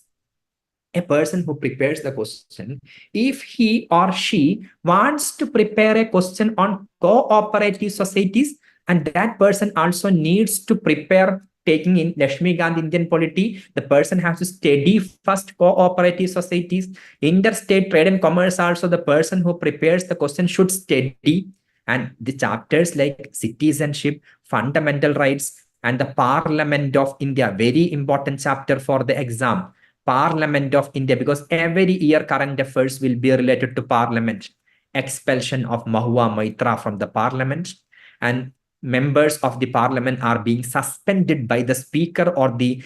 A person who prepares the question, if he or she wants to prepare a question on cooperative societies, and that person also needs to prepare, taking in Lakshmi Gandhi Indian polity, the person has to study first cooperative societies, interstate trade and commerce. Also, the person who prepares the question should study, and the chapters like citizenship, fundamental rights, and the Parliament of India, very important chapter for the exam. Parliament of India, because every year current affairs will be related to Parliament. Expulsion of Mahua Maitra from the Parliament, and members of the Parliament are being suspended by the Speaker or the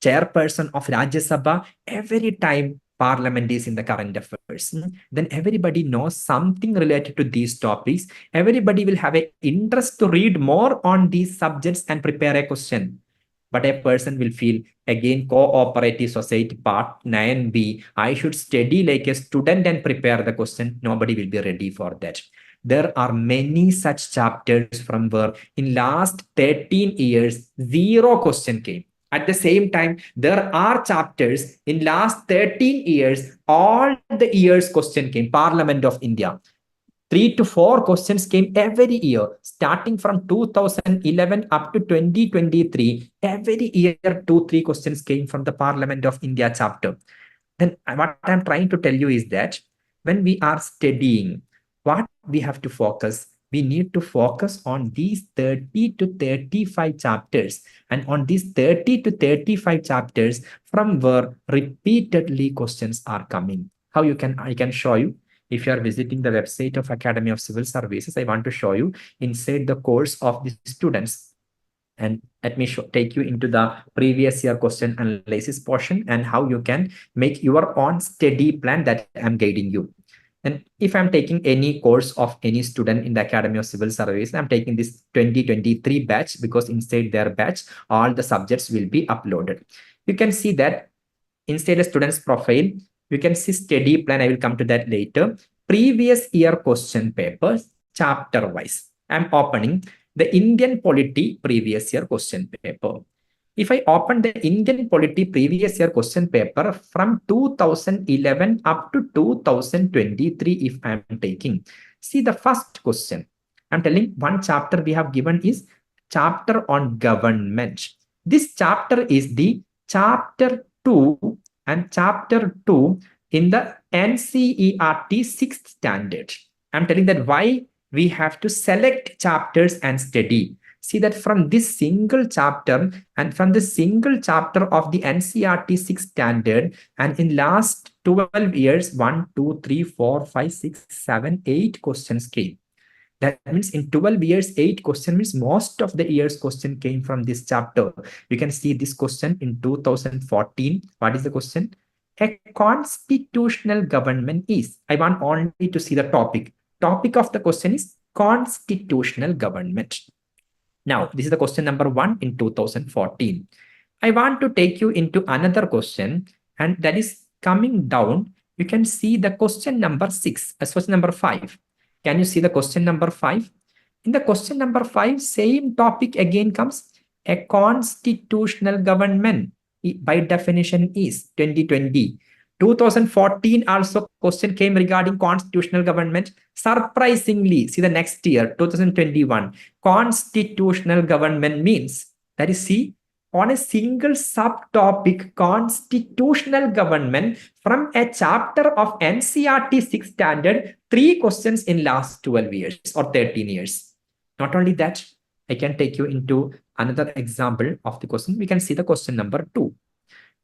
chairperson of Rajya Sabha every time Parliament is in the current affairs. Then everybody knows something related to these topics. Everybody will have an interest to read more on these subjects and prepare a question. But a person will feel, again, cooperative society part 9b, I should study like a student and prepare the question. Nobody will be ready for that. There are many such chapters from where in last 13 years, 0 question came. At the same time, there are chapters in last 13 years, all the years question came. Parliament of India. 3 to 4 questions came every year, starting from 2011 up to 2023. Every year, 2-3 questions came from the Parliament of India chapter. Then what I'm trying to tell you is that when we are studying, what we have to focus, we need to focus on these 30 to 35 chapters. And on these 30 to 35 chapters, from where repeatedly questions are coming. How I can show you. If you are visiting the website of Academy of Civil Services, I want to show you inside the course of the students. And let me take you into the previous year question analysis portion and how you can make your own study plan that I'm guiding you. And if I'm taking any course of any student in the Academy of Civil Service, I'm taking this 2023 batch, because inside their batch, all the subjects will be uploaded. You can see that inside the student's profile, you can see study plan. I will come to that later. Previous year question papers, chapter wise. I'm opening the Indian polity previous year question paper. If I open the Indian polity previous year question paper from 2011 up to 2023, if I'm taking, see the first question. I'm telling one chapter we have given is chapter on government. This chapter is the chapter 2, and chapter 2 in the NCERT 6th standard. I'm telling that why we have to select chapters and study. See that from this single chapter and from the single chapter of the NCERT 6th standard, and in last 12 years, 1, 2, 3, 4, 5, 6, 7, 8 questions came. That means in 12 years, 8 question means most of the year's question came from this chapter. You can see this question in 2014. What is the question? A constitutional government is. I want only to see the topic. Topic of the question is constitutional government. Now, this is the question number 1 in 2014. I want to take you into another question, and that is coming down. You can see the question number 6, question number 5. Can you see the question number 5? In the question number 5, same topic again comes. A constitutional government by definition is 2020. 2014 also question came regarding constitutional government. Surprisingly, see the next year, 2021, constitutional government means, that is, see, on a single subtopic, constitutional government, from a chapter of NCERT 6th standard, 3 questions in last 12 years or 13 years. Not only that, I can take you into another example of the question. We can see the question number 2.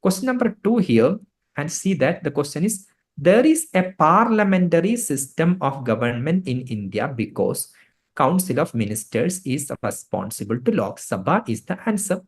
Question number 2 here, and see that the question is, there is a parliamentary system of government in India because Council of Ministers is responsible to Lok Sabha is the answer.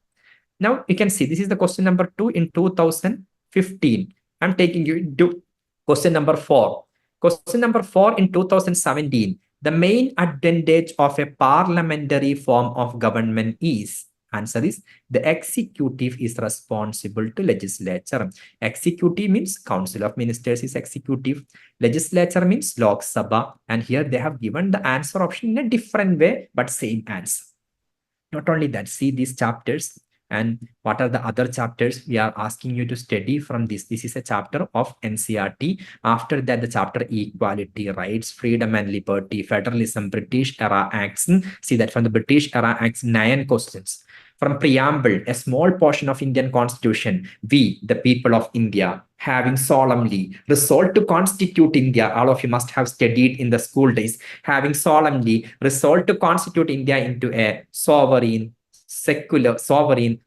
Now you can see this is the question number 2 in 2015. I'm taking you into question number 4. Question number 4 in 2017. The main advantage of a parliamentary form of government is, answer is, the executive is responsible to legislature. Executive means Council of Ministers is executive. Legislature means Lok Sabha. And here they have given the answer option in a different way, but same answer. Not only that, see these chapters. And what are the other chapters we are asking you to study from this? This is a chapter of NCERT. After that, the chapter Equality, Rights, Freedom and Liberty, Federalism, British Era Acts. See that from the British Era Acts, 9 questions. From preamble, a small portion of Indian Constitution, we, the people of India, having solemnly resolved to constitute India, all of you must have studied in the school days, having solemnly resolved to constitute India into a sovereign,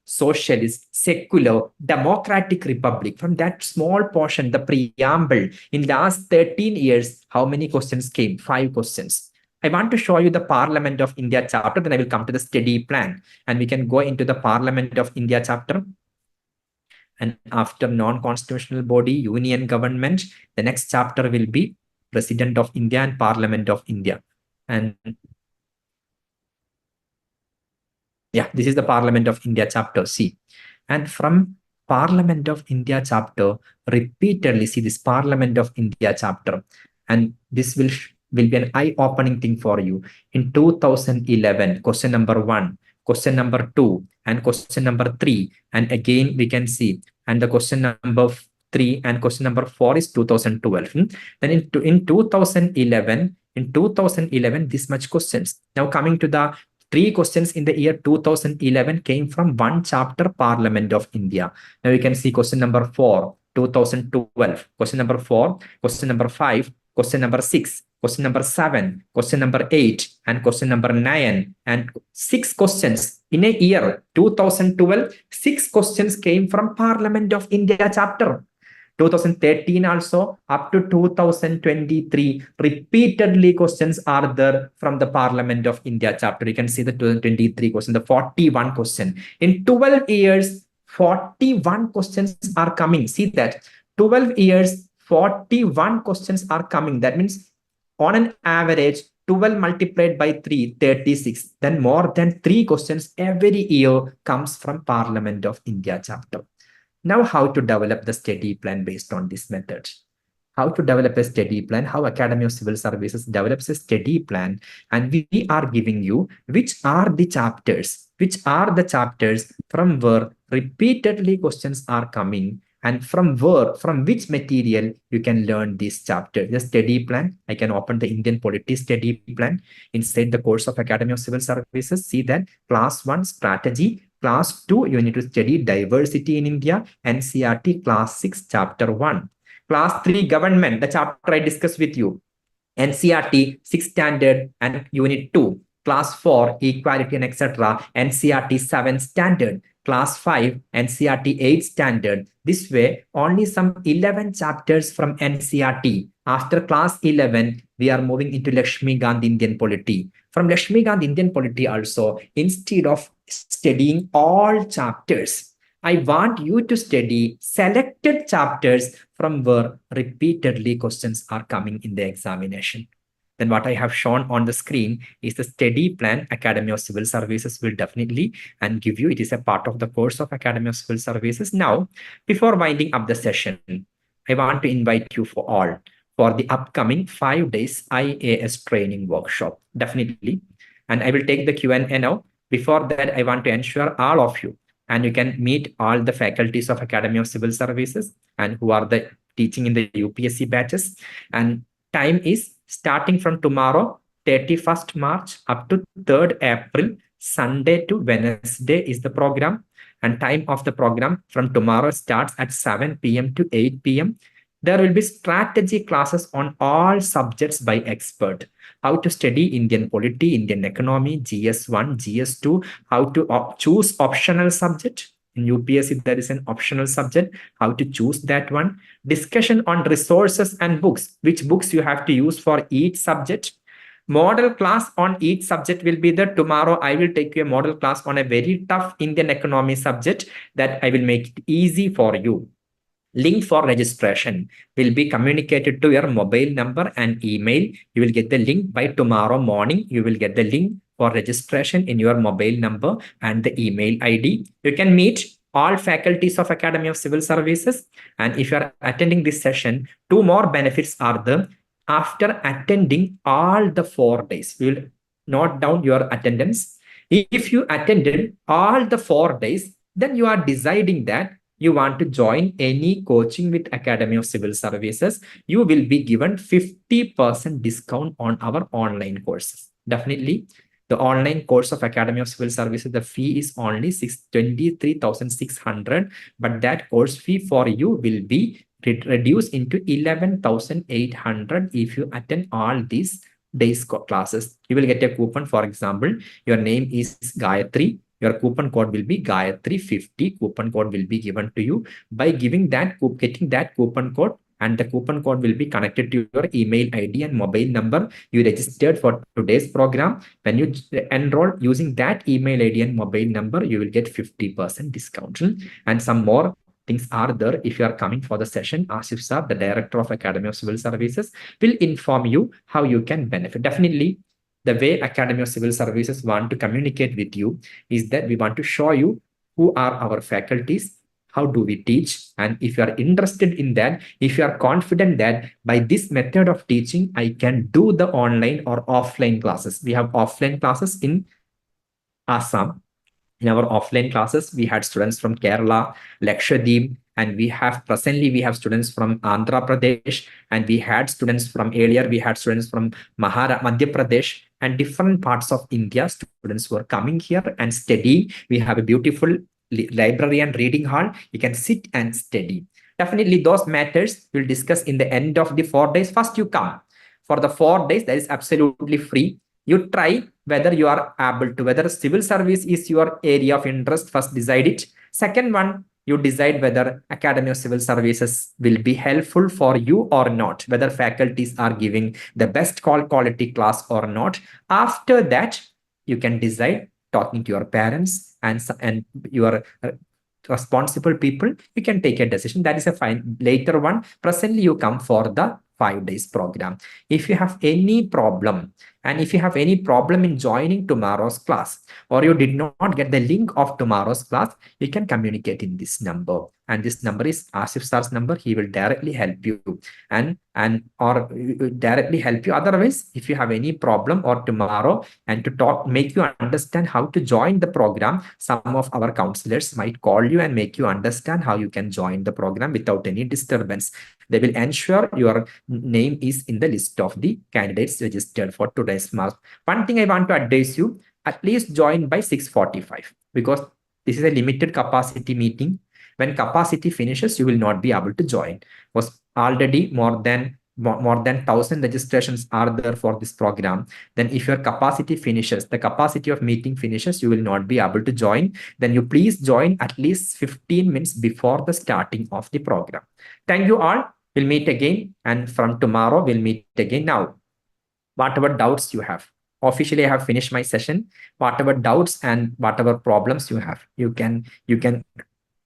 socialist, secular, democratic republic. From that small portion, the preamble, in last 13 years, how many questions came? 5 questions. I want to show you the Parliament of India chapter, then I will come to the study plan. And we can go into the Parliament of India chapter. And after non-constitutional body, union government, the next chapter will be President of India and Parliament of India. And yeah, this is the Parliament of India chapter, see. And from Parliament of India chapter, repeatedly see this Parliament of India chapter. And this will be an eye-opening thing for you. In 2011, question number 1, question number 2, and question number 3. And again, we can see, and the question number 3 and question number 4 is 2012. Then in 2011, this much questions. Now coming to the 3 questions in the year 2011 came from 1 chapter, Parliament of India. Now you can see question number 4, 2012, question number 4, question number 5, question number 6, question number 7, question number 8, and question number 9, and 6 questions in a year 2012. 6 questions came from Parliament of India chapter. 2013 also up to 2023, repeatedly questions are there from the Parliament of India chapter. You can see the 2023 question, the 41 question. In 12 years, 41 questions are coming. See that 12 years, 41 questions are coming. That means on an average, 12 multiplied by 3, 36. Then more than 3 questions every year comes from Parliament of India chapter. Now, how to develop the study plan based on this method? How to develop a study plan, how Academy of Civil Services develops a study plan, and we are giving you which are the chapters from where repeatedly questions are coming, and from which material you can learn this chapter. The study plan, I can open the Indian Polity study plan inside the course of Academy of Civil Services. See that class 1 strategy, class 2 you need to study diversity in India, NCERT class 6 chapter 1. Class 3 government, the chapter I discussed with you. NCRT 6 standard and unit 2. Class 4 equality and etc. NCRT 7 standard. Class 5 NCRT 8 standard. This way only some 11 chapters from NCRT. After class 11 we are moving into Lakshmi Gandhi Indian Polity. From Lakshmi Gandhi Indian Polity also, instead of studying all chapters, I want you to study selected chapters from where repeatedly questions are coming in the examination. Then what I have shown on the screen is the study plan Academy of Civil Services will definitely and give you. It is a part of the course of Academy of Civil Services. Now, before winding up the session, I want to invite you for the upcoming 5 days IAS training workshop. Definitely. And I will take the Q&A now. Before that, I want to ensure all of you and you can meet all the faculties of Academy of Civil Services and who are the teaching in the UPSC batches. And time is starting from tomorrow, 31st March up to 3rd April, Sunday to Wednesday is the program. And time of the program from tomorrow starts at 7 p.m. to 8 p.m. There will be strategy classes on all subjects by expert. How to study Indian polity, Indian economy, GS1, GS2, how to choose optional subject. In UPSC, there is an optional subject, how to choose that one. Discussion on resources and books, which books you have to use for each subject. Model class on each subject will be there. Tomorrow, I will take you a model class on a very tough Indian economy subject that I will make it easy for you. Link for registration will be communicated to your mobile number and email. You will get the link by tomorrow morning. You will get the link for registration in your mobile number and the email ID. You can meet all faculties of Academy of Civil Services. And if you are attending this session, 2 more benefits are there. After attending all the 4 days, you will note down your attendance. If you attended all the 4 days, then you are deciding that you want to join any coaching with Academy of Civil Services, you will be given 50% discount on our online courses. Definitely, the online course of Academy of Civil Services, the fee is only 23,600, but that course fee for you will be reduced into 11,800 if you attend all these days classes. You will get a coupon. For example, your name is Gayatri. Your coupon code will be Gayatri50. Coupon code will be given to you. By getting that coupon code, and the coupon code will be connected to your email ID and mobile number you registered for today's program. When you enroll using that email ID and mobile number, you will get 50% discount. And some more things are there. If you are coming for the session, Asif Sir, the Director of Academy of Civil Services, will inform you how you can benefit. Definitely, the way Academy of Civil Services want to communicate with you is that we want to show you who are our faculties, how do we teach, and if you are interested in that, if you are confident that by this method of teaching, I can do the online or offline classes. We have offline classes in Assam. In our offline classes, we had students from Kerala, Lakshadweep, and we have students from Andhra Pradesh, and we had students from Madhya Pradesh, and different parts of India. Students were coming here and studying. We have a beautiful library and reading hall. You can sit and study. Definitely, those matters we'll discuss in the end of the 4 days. First, you come for the 4 days. That is absolutely free. You try whether you are able to, whether civil service is your area of interest. First, decide it. Second one, you decide whether Academy of Civil Services will be helpful for you or not, whether faculties are giving the best quality class or not. After that, you can decide, talking to your parents and your responsible people, you can take a decision. That is a fine later one. Presently, you come for the 5 days program. If you have any problem, and if you have any problem in joining tomorrow's class, or you did not get the link of tomorrow's class, you can communicate in this number. And this number is Asif Sir's number. He will directly help you or directly help you. Otherwise, if you have any problem or tomorrow and to make you understand how to join the program, some of our counselors might call you and make you understand how you can join the program without any disturbance. They will ensure your name is in the list of the candidates registered for today's mark. One thing I want to advise you, at least join by 6:45, because this is a limited capacity meeting. When capacity finishes, you will not be able to join. Because already more than 1,000 registrations are there for this program, then if your capacity finishes, the capacity of meeting finishes, you will not be able to join. Then you please join at least 15 minutes before the starting of the program. Thank you all. We'll meet again, and from tomorrow we'll meet again. Now, whatever doubts you have, officially I have finished my session. Whatever doubts and whatever problems you have, you can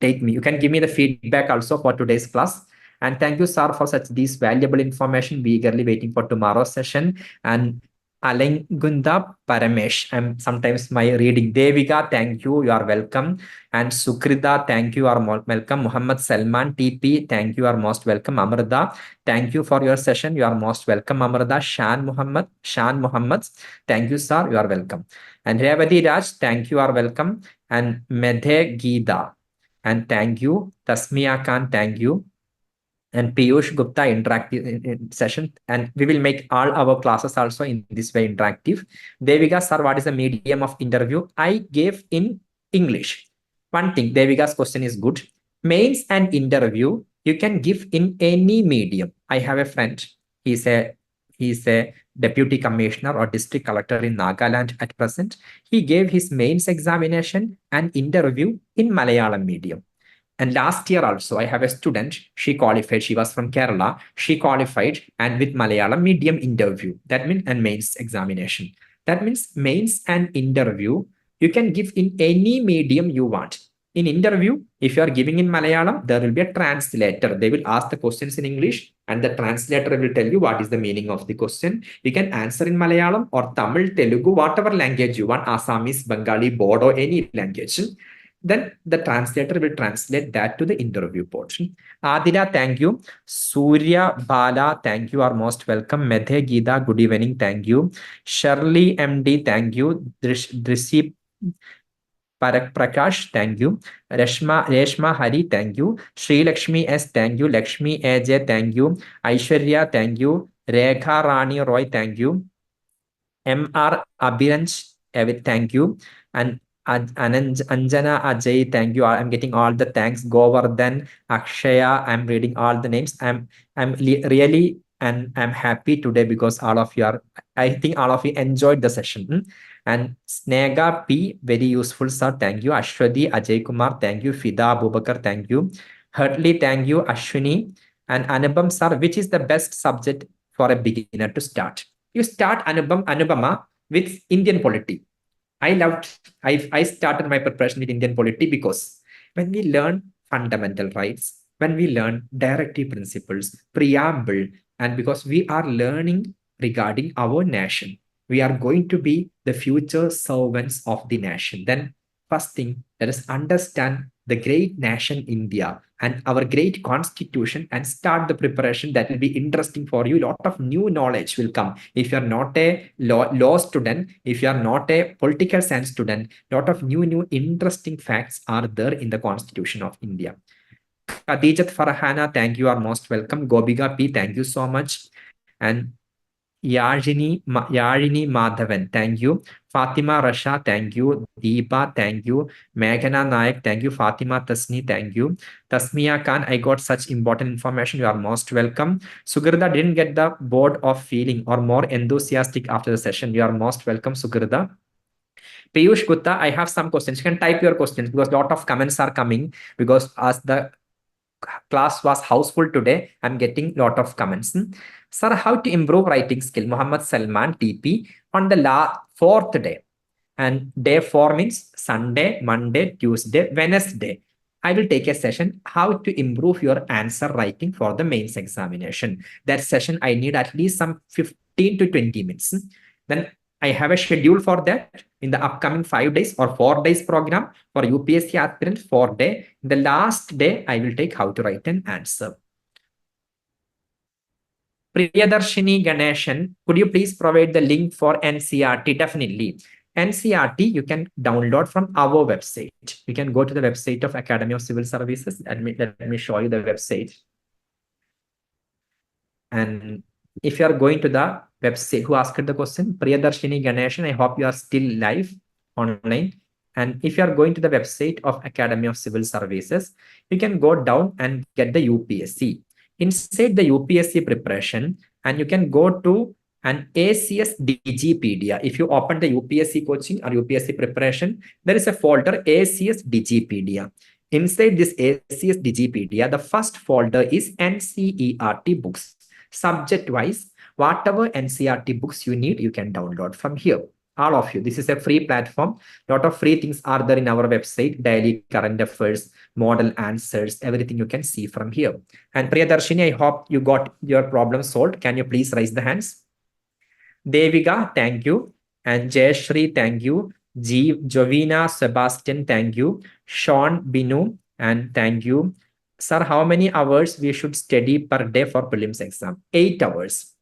take me, you can give me the feedback also for today's class. And thank you, sir, for such these valuable information. We eagerly waiting for tomorrow's session. And Alengunda Paramesh, I'm sometimes my reading. Devika, thank you, you are welcome. And Sukrita, thank you, you are welcome. Muhammad Salman TP, thank you, you are most welcome. Amrita, thank you for your session, you are most welcome. Amrita, Shan Muhammad, thank you, sir, you are welcome. And Revati Raj, thank you, you are welcome. And Medhe Geeta, and thank you. Tasmia Khan, thank you. And Piyush Gupta, interactive session. And we will make all our classes also in this way interactive. Devika, sir, what is the medium of interview? I gave in English. One thing, Devika's question is good. Mains and interview, you can give in any medium. I have a friend. He's a deputy commissioner or district collector in Nagaland at present. He gave his mains examination and interview in Malayalam medium. And last year also, I have a student, she qualified, she was from Kerala, she qualified and with Malayalam medium interview, that means and mains examination. That means mains and interview, you can give in any medium you want. In interview, if you are giving in Malayalam, there will be a translator. They will ask the questions in English and the translator will tell you what is the meaning of the question. You can answer in Malayalam or Tamil, Telugu, whatever language you want, Assamese, Bengali, Bodo, any language. Then the translator will translate that to the interview portion. Adira, thank you. Surya Bala, thank you, are most welcome. Medhe Geeta, good evening, thank you. Shirley MD, thank you. Drisi Parak Prakash, thank you. Reshma Hari, thank you. Sri Lakshmi S, thank you. Lakshmi AJ, thank you. Aishwarya, thank you. Rekha Rani Roy, thank you. MR Abhiranj, thank you. And Anjana Ajay, thank you. I'm getting all the thanks. Govardhan, Akshaya, I'm reading all the names. I'm really and I'm happy today because all of you are, I think all of you enjoyed the session. And Snega P, very useful, sir. Thank you. Ashwadi, Ajay Kumar, thank you. Fida Abubakar, thank you. Hartley, thank you. Ashwini and Anubam, sir, which is the best subject for a beginner to start? You start Anubama with Indian polity. I started my preparation with Indian polity because when we learn fundamental rights, when we learn directive principles, preamble, and because we are learning regarding our nation, we are going to be the future servants of the nation. Then first thing, let us understand the great nation India and our great constitution and start the preparation. That will be interesting for you. A lot of new knowledge will come. If you are not a law student, if you are not a political science student, a lot of new interesting facts are there in the constitution of India. Khadijat Farhana, thank you, are most welcome. Gobiga P, thank you so much. And Yajini Madhavan, thank you. Fatima Rasha, thank you. Deepa, thank you. Meghana Nayak, thank you. Fatima Tasni, thank you. Tasmia Khan, I got such important information. You are most welcome. Sugrida didn't get the bored of feeling or more enthusiastic after the session. You are most welcome, Sugrida. Piyush Gupta, I have some questions. You can type your questions because a lot of comments are coming because as the class was houseful today, I'm getting a lot of comments. Sir, how to improve writing skill? Muhammad Salman TP on the fourth day. And day 4 means Sunday, Monday, Tuesday, Wednesday. I will take a session how to improve your answer writing for the mains examination. That session I need at least some 15 to 20 minutes. Then I have a schedule for that in the upcoming 5 days or 4 days program for UPSC aspirant 4 day. The last day I will take how to write an answer. Priyadarshini Ganeshan, could you please provide the link for NCRT? Definitely. NCRT you can download from our website. You can go to the website of Academy of Civil Services. Let me show you the website. And if you are going to the website, who asked the question? Priyadarshini Ganeshan, I hope you are still live online. And if you are going to the website of Academy of Civil Services, you can go down and get the UPSC. inside the UPSC preparation, and you can go to an ACS Digipedia. If you open the UPSC coaching or UPSC preparation, there is a folder ACS Digipedia. Inside this ACS Digipedia, the first folder is NCERT books. Subject wise, whatever NCERT books you need, you can download from here. All of you. This is a free platform. Lot of free things are there in our website. Daily current affairs, model answers, everything you can see from here. And Priyadarshini, I hope you got your problem solved. Can you please raise the hands? Devika, thank you. And Jayashri, thank you. Jovina, Sebastian, thank you. Sean, Binu, and thank you. Sir, how many hours we should study per day for prelims exam? 8 hours.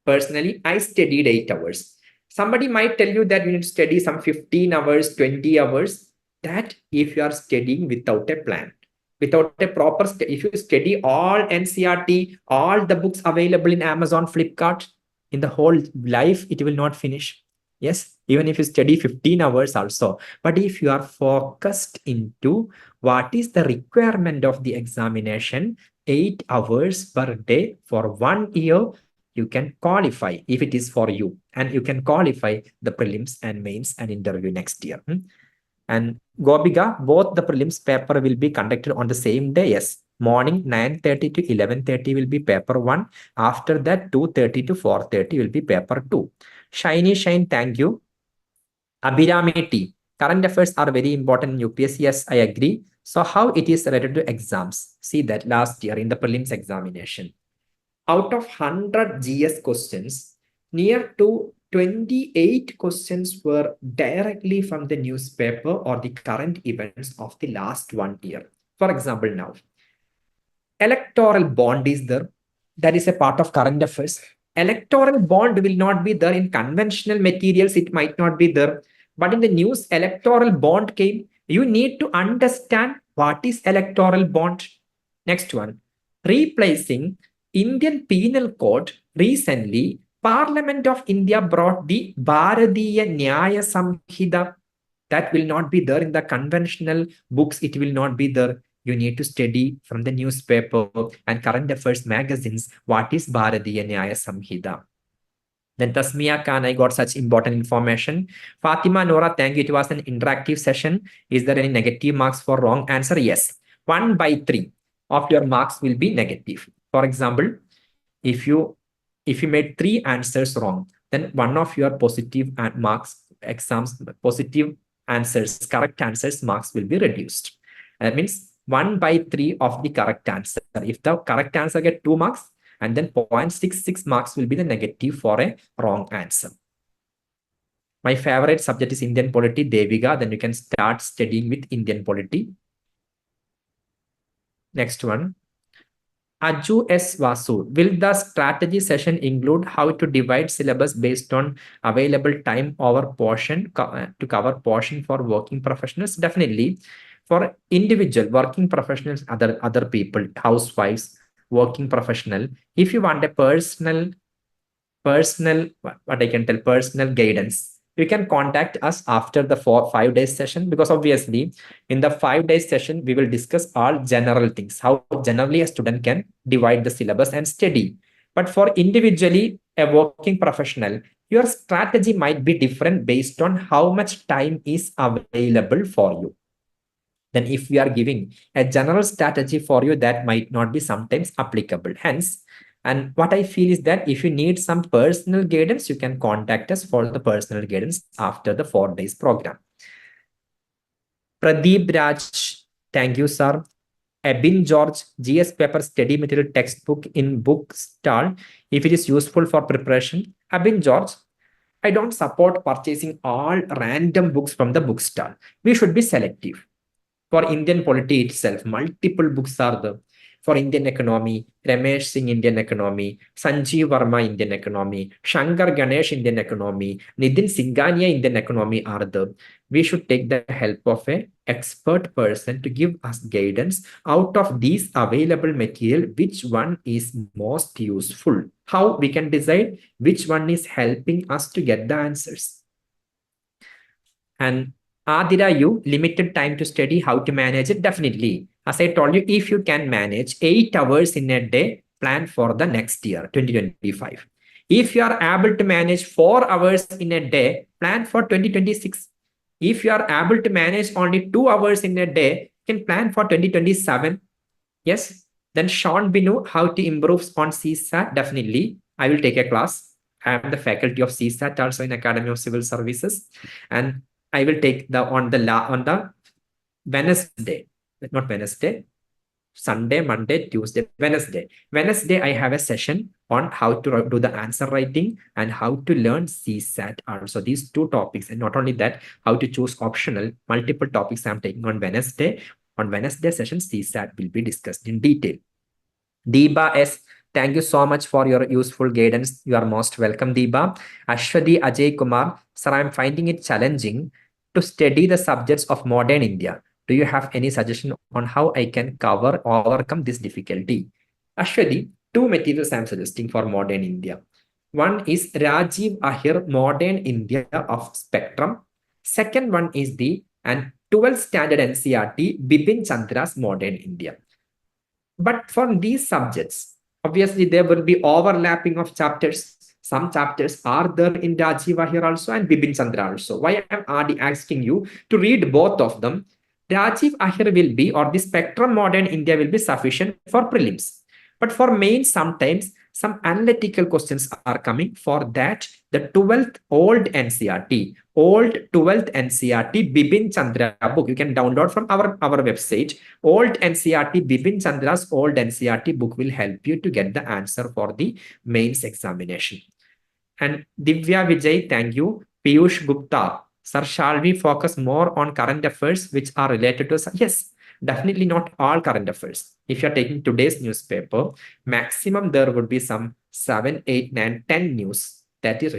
Personally, I studied 8 hours. Somebody might tell you that you need to study some 15 hours, 20 hours. That if you are studying without a plan, without a proper, if you study all NCERT, all the books available in Amazon, Flipkart, in the whole life, it will not finish. Yes, even if you study 15 hours also. But if you are focused into what is the requirement of the examination, 8 hours per day for 1 year, you can qualify if it is for you, and you can qualify the prelims and mains and interview next year. And Gobiga, both the prelims paper will be conducted on the same day. Yes, morning 9:30 to 11:30 will be paper 1. After that, 2:30 to 4:30 will be paper 2. Shiny Shine, thank you. Abhirami T, current affairs are very important in UPSC. Yes, I agree. So how it is related to exams? See that last year in the prelims examination, out of 100 GS questions, near to 28 questions were directly from the newspaper or the current events of the last 1 year. For example, now, electoral bond is there. That is a part of current affairs. Electoral bond will not be there in conventional materials. It might not be there. But in the news, electoral bond came. You need to understand what is electoral bond. Next one, replacing Indian Penal Code. Recently, Parliament of India brought the Bharatiya Nyaya Samhita. That will not be there in the conventional books. It will not be there. You need to study from the newspaper and current affairs magazines what is Bharatiya Nyaya Samhita. Then Tasmia Khan, I got such important information. Fatima Nora, thank you. It was an interactive session. Is there any negative marks for wrong answer? Yes. 1/3 of your marks will be negative. For example, if you made 3 answers wrong, then one of your positive marks exams, positive answers, correct answers marks will be reduced. That means 1/3 of the correct answer. If the correct answer get 2 marks, and then 0.66 marks will be the negative for a wrong answer. My favorite subject is Indian polity, Devika. Then you can start studying with Indian polity. Next one. Aju S. Vasu, will the strategy session include how to divide syllabus based on available time over portion to cover portion for working professionals? Definitely. For individual working professionals, other people, housewives, working professional, if you want a personal, what I can tell, personal guidance, you can contact us after the 5 days session, because obviously in the 5 days session, we will discuss all general things, how generally a student can divide the syllabus and study. But for individually a working professional, your strategy might be different based on how much time is available for you. Then if we are giving a general strategy for you, that might not be sometimes applicable. Hence, and what I feel is that if you need some personal guidance, you can contact us for the personal guidance after the 4 days program. Pradeep Raj, thank you, sir. Abin George, GS paper study material textbook in book stall, if it is useful for preparation. Abin George, I don't support purchasing all random books from the bookstall. We should be selective. For Indian polity itself, multiple books are there. For Indian economy, Ramesh Singh Indian economy, Sanjeev Verma Indian economy, Shankar Ganesh Indian economy, Nitin Singhania Indian economy are there. We should take the help of an expert person to give us guidance out of these available material, which one is most useful. How we can decide which one is helping us to get the answers. And Adira, you limited time to study, how to manage it? Definitely. As I told you, if you can manage 8 hours in a day, plan for the next year, 2025. If you are able to manage 4 hours in a day, plan for 2026. If you are able to manage only 2 hours in a day, you can plan for 2027. Yes. Then Sean Binu, how to improve on CSAT? Definitely. I will take a class. I am the faculty of CSAT also in Academy of Civil Services. And I will take the on the Wednesday, not Wednesday, Sunday, Monday, Tuesday, Wednesday. Wednesday, I have a session on how to do the answer writing and how to learn CSAT also. These two topics, and not only that, how to choose optional, multiple topics I'm taking on Wednesday. On Wednesday session, CSAT will be discussed in detail. Deepa S, thank you so much for your useful guidance. You are most welcome, Deepa. Ashwadi Ajay Kumar, sir, I'm finding it challenging to study the subjects of modern India. Do you have any suggestion on how I can overcome this difficulty? Ashwadi, two materials I'm suggesting for modern India. One is Rajiv Ahir, Modern India of Spectrum. Second one is the 12th standard NCRT, Bipin Chandra's Modern India. But for these subjects, obviously there will be overlapping of chapters. Some chapters are there in Rajiva here also and Bibin Chandra also. Why I'm already asking you to read both of them. Rajiv Ahir will be, or the Spectrum Modern India will be sufficient for prelims. But for mains, sometimes some analytical questions are coming. For that, the 12th old NCRT, Bibin Chandra book, you can download from our website. Old NCRT, Bipin Chandra's old NCRT book will help you to get the answer for the mains examination. And Divya Vijay, thank you. Piyush Gupta, sir, shall we focus more on current affairs which are related to? Yes, definitely not all current affairs. If you're taking today's newspaper, maximum there would be some 7, 8, 9, 10 news that is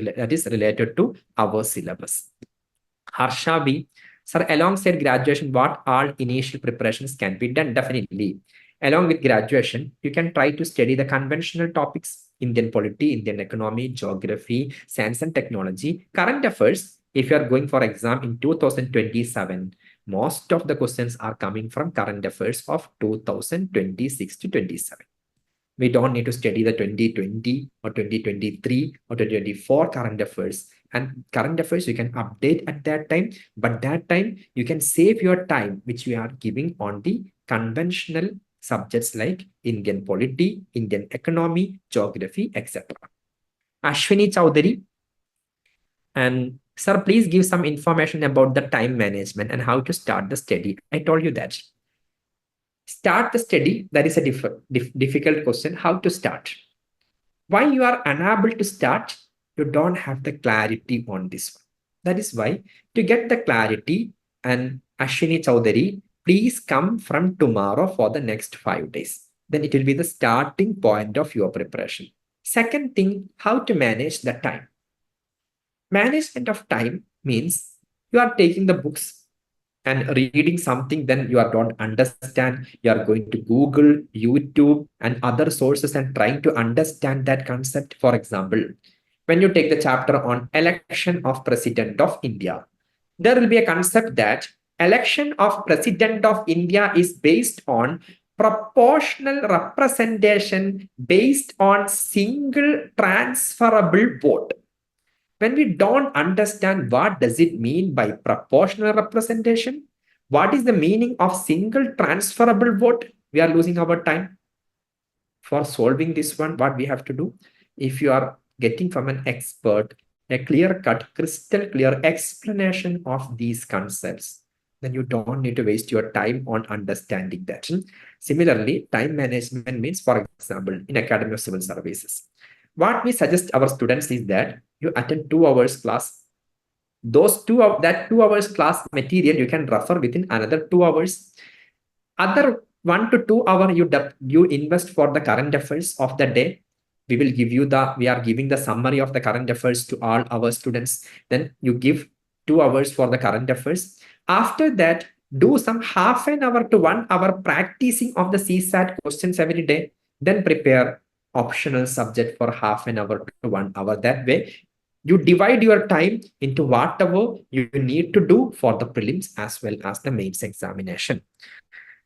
related to our syllabus. Harsha B, sir, alongside graduation, what all initial preparations can be done? Definitely. Along with graduation, you can try to study the conventional topics, Indian polity, Indian economy, geography, science and technology, current affairs. If you are going for exam in 2027, most of the questions are coming from current affairs of 2026 to 27. We don't need to study the 2020 or 2023 or 2024 current affairs. And current affairs you can update at that time, but that time you can save your time which you are giving on the conventional subjects like Indian polity, Indian economy, geography, etc. Ashwini Chowdhury, and sir, please give some information about the time management and how to start the study. I told you that. Start the study, that is a difficult question. How to start? Why you are unable to start? You don't have the clarity on this one. That is why, to get the clarity, and Ashwini Chowdhury, please come from tomorrow for the next 5 days. Then it will be the starting point of your preparation. Second thing, how to manage the time. Management of time means you are taking the books and reading something, then you are don't understand, you are going to Google, YouTube and other sources and trying to understand that concept. For example, when you take the chapter on election of president of India, there will be a concept that election of president of India is based on proportional representation based on single transferable vote. When we don't understand what does it mean by proportional representation, what is the meaning of single transferable vote, we are losing our time. For solving this one, what we have to do, if you are getting from an expert a clear-cut, crystal clear explanation of these concepts, then you don't need to waste your time on understanding that. Similarly, time management means, for example, in Academy of Civil Services, what we suggest our students is that you attend 2 hours class. Those 2 hours class material you can refer within another 2 hours. Other 1 to 2 hour you invest for the current affairs of the day. We are giving the summary of the current affairs to all our students. Then you give 2 hours for the current affairs. After that, do some half an hour to 1 hour practicing of the CSAT questions every day. Then prepare optional subject for half an hour to 1 hour. That way, you divide your time into whatever you need to do for the prelims as well as the mains examination.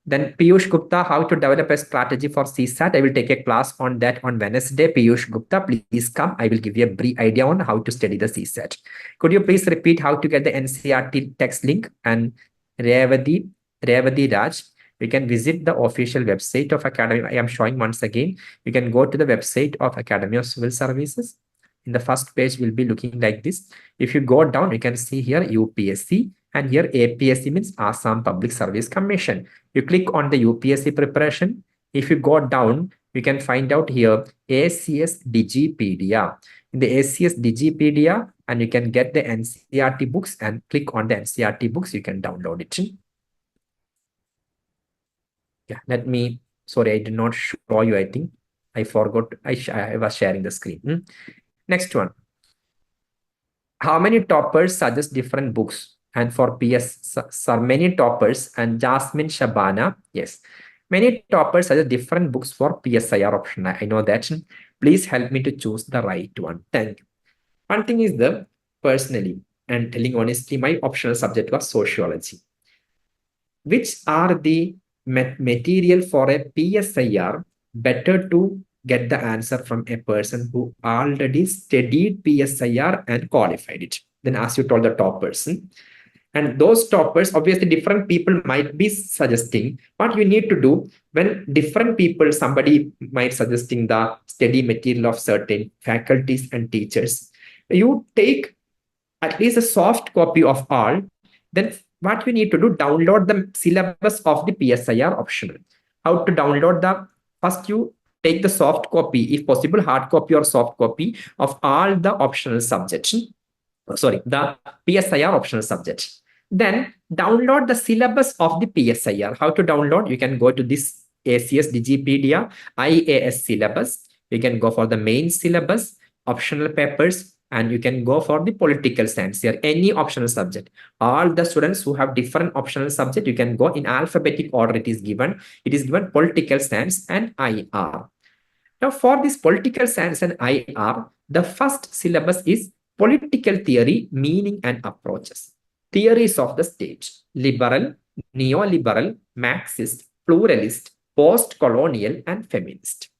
Then Piyush Gupta, how to develop a strategy for CSAT. I will take a class on that on Wednesday. Piyush Gupta, please come. I will give you a brief idea on how to study the CSAT. Could you please repeat how to get the NCRT text link? And Revati Raj, you can visit the official website of Academy. I am showing once again. You can go to the website of Academy of Civil Services. In the first page will be looking like this. If you go down, you can see here UPSC, and here APSC means Assam Public Service Commission. You click on the UPSC preparation. If you go down, you can find out here ACS Digipedia. In the ACS Digipedia, and you can get the NCRT books and click on the NCRT books. You can download it. Yeah, sorry, I did not show you. I think I forgot. I was sharing the screen. Next one. How many toppers suggest different books? And for PS, sir, many toppers and Jasmine Shabana. Yes, many toppers suggest different books for PSIR option. I know that. Please help me to choose the right one. Thank you. One thing is the personally and telling honestly, my optional subject was sociology. Which are the material for a PSIR better to get the answer from a person who already studied PSIR and qualified it? Then as you told, the top person. And those toppers, obviously different people might be suggesting what you need to do when different people, somebody might suggesting the study material of certain faculties and teachers. You take at least a soft copy of all, then what you need to do, download the syllabus of the PSIR optional. How to download the, first you take the soft copy, if possible, hard copy or soft copy of all the optional subjects. Sorry, the PSIR optional subjects. Then download the syllabus of the PSIR. How to download? You can go to this ACS Digipedia, IAS syllabus. You can go for the main syllabus, optional papers, and you can go for the political science here, any optional subject. All the students who have different optional subject, you can go in alphabetic order. It is given political science and IR. Now for this political science and IR, the first syllabus is political theory, meaning and approaches. Theories of the state: liberal, neoliberal, Marxist, pluralist, post-colonial, and feminist.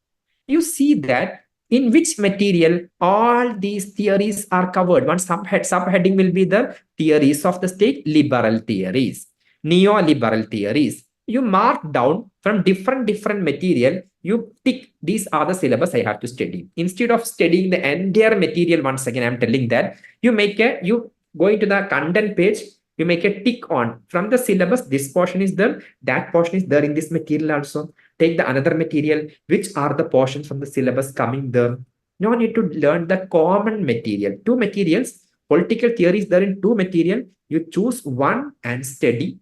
You see that in which material all these theories are covered. One subheading will be the theories of the state, liberal theories, neoliberal theories. You mark down from different material, you tick these are the syllabus I have to study. Instead of studying the entire material, once again I'm telling that you go into the content page, you make a tick on from the syllabus, this portion is there, that portion is there in this material also. Take the another material, which are the portions from the syllabus coming there. No need to learn the common material. Two materials, political theories there in two material. You choose one and study,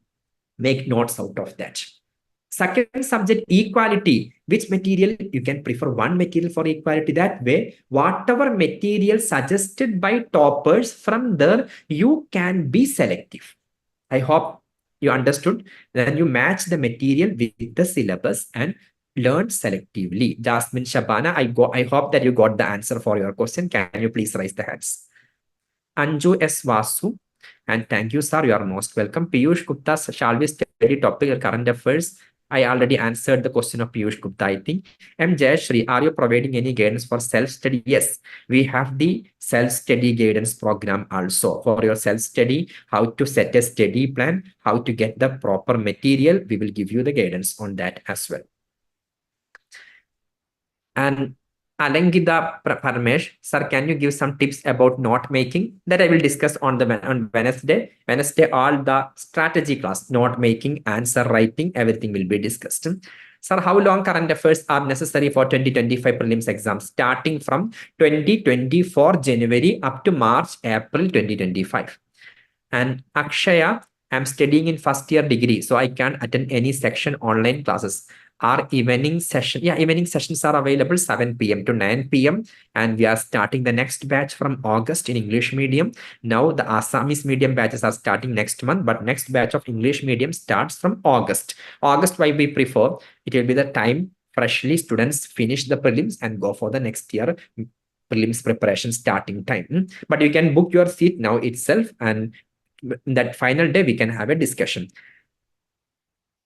make notes out of that. Second subject, equality. Which material? You can prefer one material for equality. That way, whatever material suggested by toppers from there, you can be selective. I hope you understood. Then you match the material with the syllabus and learn selectively. Jasmine Shabana, I hope that you got the answer for your question. Can you please raise the hands? Anju S. Vasu, and thank you, sir. You are most welcome. Piyush Gupta, shall we study topic current affairs? I already answered the question of Piyush Gupta, I think. M. Jayashri, are you providing any guidance for self-study? Yes, we have the self-study guidance program also. For your self-study, how to set a study plan, how to get the proper material, we will give you the guidance on that as well. And Alangida Parmesh, sir, can you give some tips about note making? That I will discuss on Wednesday. Wednesday, all the strategy class, note making, answer writing, everything will be discussed. Sir, how long current affairs are necessary for 2025 prelims exams, starting from 2024 January up to March, April 2025? And Akshaya, I'm studying in first year degree, so I can't attend any section online classes. Our evening session, evening sessions are available 7 p.m. to 9 p.m. And we are starting the next batch from August in English medium. Now the Assamese medium batches are starting next month, but next batch of English medium starts from August. August, why we prefer, it will be the time freshly students finish the prelims and go for the next year prelims preparation starting time. But you can book your seat now itself, and that final day we can have a discussion.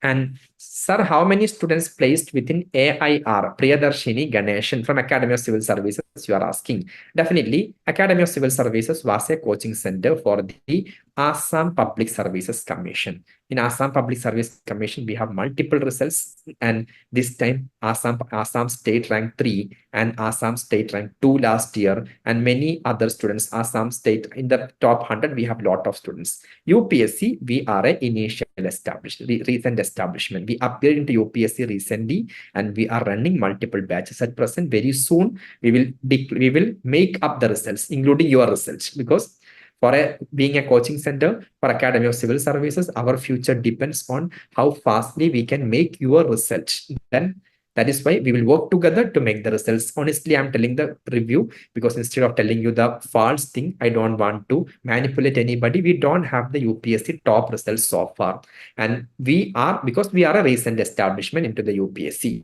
And sir, how many students placed within AIR, Priyadarshini Ganeshan from Academy of Civil Services, you are asking? Definitely, Academy of Civil Services was a coaching center for the Assam Public Services Commission. In Assam Public Service Commission, we have multiple results, and this time Assam State Rank 3 and Assam State Rank 2 last year, and many other students. Assam State in the top 100, we have lot of students. UPSC, we are a initial recent establishment. We upgraded into UPSC recently, and we are running multiple batches at present. Very soon, we will make up the results, including your results, because being a coaching center for Academy of Civil Services, our future depends on how fastly we can make your results. Then that is why we will work together to make the results. Honestly, I'm telling the review because instead of telling you the false thing, I don't want to manipulate anybody. We don't have the UPSC top results so far. And because we are a recent establishment into the UPSC.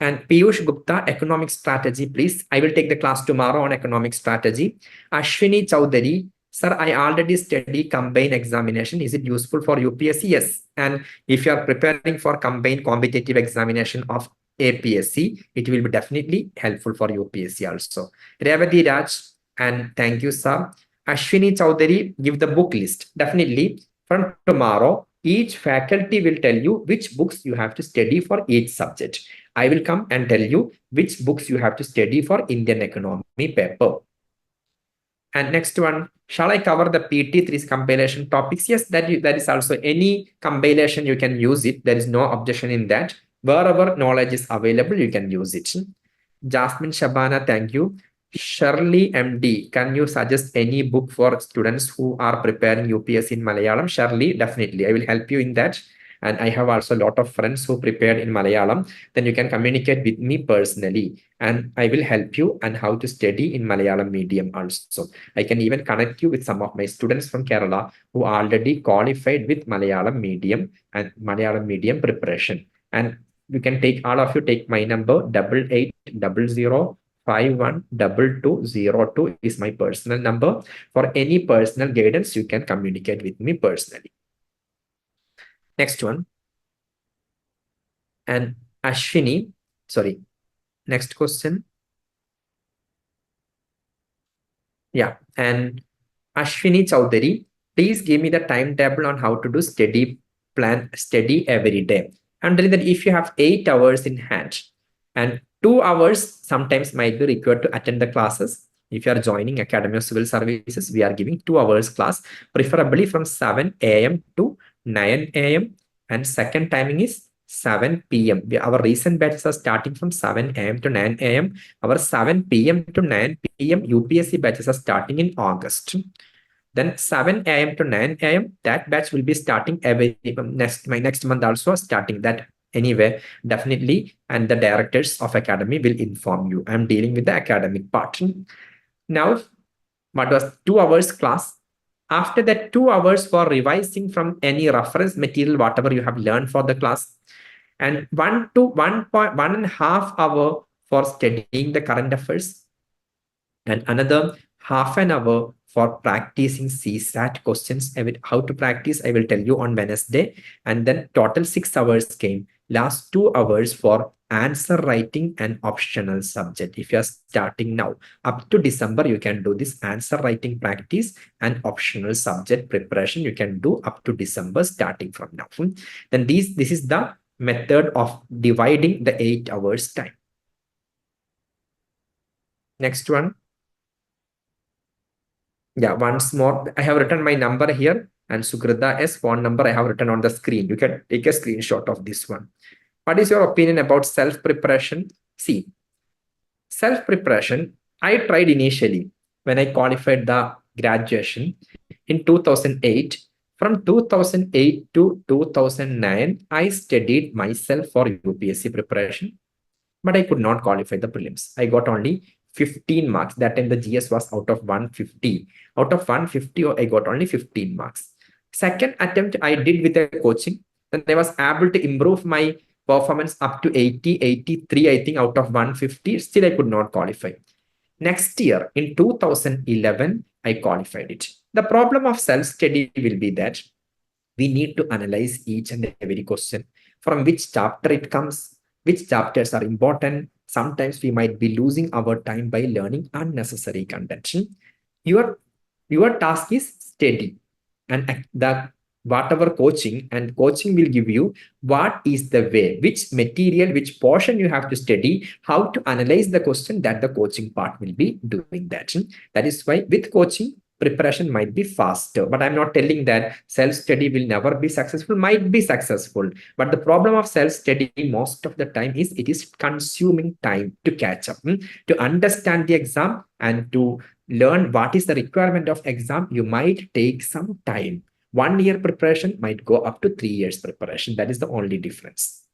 And Piyush Gupta, economic strategy, please. I will take the class tomorrow on economic strategy. Ashwini Chowdhury, sir, I already study combined examination. Is it useful for UPSC? Yes. And if you are preparing for combined competitive examination of APSC, it will be definitely helpful for UPSC also. Revati Raj, and thank you, sir. Ashwini Chowdhury, give the book list. Definitely from tomorrow, each faculty will tell you which books you have to study for each subject. I will come and tell you which books you have to study for Indian economy paper. And next one, shall I cover the PT3's compilation topics? Yes, that is also any compilation you can use it. There is no objection in that. Wherever knowledge is available, you can use it. Jasmine Shabana, thank you. Shirley MD, can you suggest any book for students who are preparing UPSC in Malayalam? Shirley, definitely. I will help you in that. And I have also a lot of friends who prepared in Malayalam. Then you can communicate with me personally, and I will help you on how to study in Malayalam medium also. I can even connect you with some of my students from Kerala who are already qualified with Malayalam medium and Malayalam medium preparation. And you can all of you take my number 8800512202 is my personal number. For any personal guidance, you can communicate with me personally. Next one. And Ashwini, sorry, next question. Yeah, and Ashwini Chowdhury, please give me the timetable on how to do study every day. I'm telling that if you have 8 hours in hand and 2 hours sometimes might be required to attend the classes. If you are joining Academy of Civil Services, we are giving 2 hours class, preferably from 7 a.m. to 9 a.m. and second timing is 7 p.m. Our recent batches are starting from 7 a.m. to 9 a.m. Our 7 p.m. to 9 p.m. UPSC batches are starting in August. Then 7 a.m. to 9 a.m. that batch will be starting next month also starting that anyway, definitely. And the directors of academy will inform you. I'm dealing with the academic part. Now, what was 2 hours class? After that 2 hours for revising from any reference material, whatever you have learned for the class, and 1.5 hour for studying the current affairs, and another half an hour for practicing CSAT questions. How to practice, I will tell you on Wednesday. And then total 6 hours came. Last 2 hours for answer writing and optional subject. If you are starting now, up to December, you can do this answer writing practice and optional subject preparation. You can do up to December starting from now. Then this is the method of dividing the 8 hours time. Next one. Yeah, once more, I have written my number here, and Sukrita S phone number I have written on the screen. You can take a screenshot of this one. What is your opinion about self-preparation? See, self-preparation, I tried initially when I qualified the graduation in 2008. From 2008 to 2009, I studied myself for UPSC preparation, but I could not qualify the prelims. I got only 15 marks. That time the GS was out of 150. Out of 150, I got only 15 marks. Second attempt I did with a coaching. Then I was able to improve my performance up to 80, 83, I think, out of 150. Still, I could not qualify. Next year, in 2011, I qualified it. The problem of self-study will be that We need to analyze each and every question, from which chapter it comes, which chapters are important. Sometimes we might be losing our time by learning unnecessary content. Your your task is steady, and the whatever coaching will give you what is the way, which material, which portion you have to study, how to analyze the question, that the coaching part will be doing that. That is why with coaching, preparation might be faster. But I'm not telling that self-study will never be successful. Might be successful, but the problem of self-study most of the time is it is consuming time to catch up, to understand the exam and to learn what is the requirement of exam. You might take some time. 1 year preparation might go up to 3 years preparation. That is the only difference.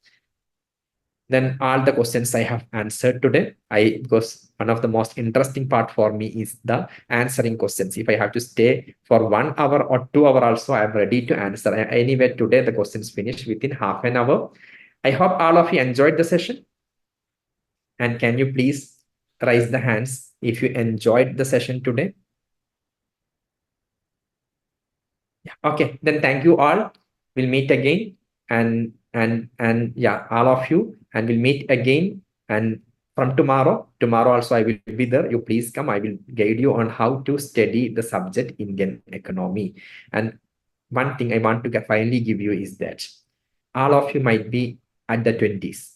Then all the questions I have answered today, because one of the most interesting part for me is the answering questions. If I have to stay for 1 hour or 2 hours also, I'm ready to answer. Anyway, today the questions finished within half an hour. I hope all of you enjoyed the session. And can you please raise the hands if you enjoyed the session today? Okay, then thank you all. We'll meet again, and yeah, all of you, and we'll meet again. And from tomorrow also I will be there. You please come. I will guide you on how to study the subject Indian economy. And one thing I want to finally give you is that all of you might be at the 20s.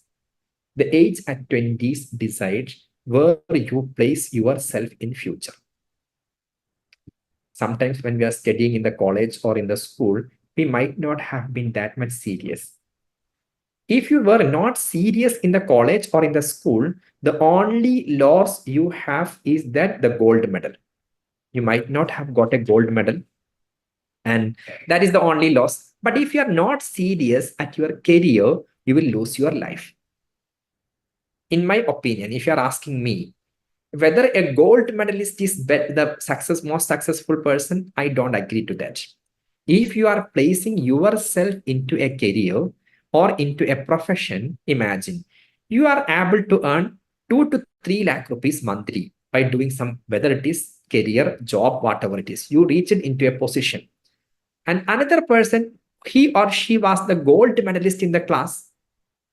The age at 20s decides where you place yourself in future. Sometimes when we are studying in the college or in the school, we might not have been that much serious. If you were not serious in the college or in the school, the only loss you have is that the gold medal. You might not have got a gold medal, and that is the only loss. But if you are not serious at your career, you will lose your life. In my opinion, if you are asking me, whether a gold medalist is the most successful person, I don't agree to that. If you are placing yourself into a career or into a profession, imagine you are able to earn 2 to 3 lakh rupees monthly by doing some, whether it is career, job, whatever it is, you reach it into a position. And another person, he or she was the gold medalist in the class.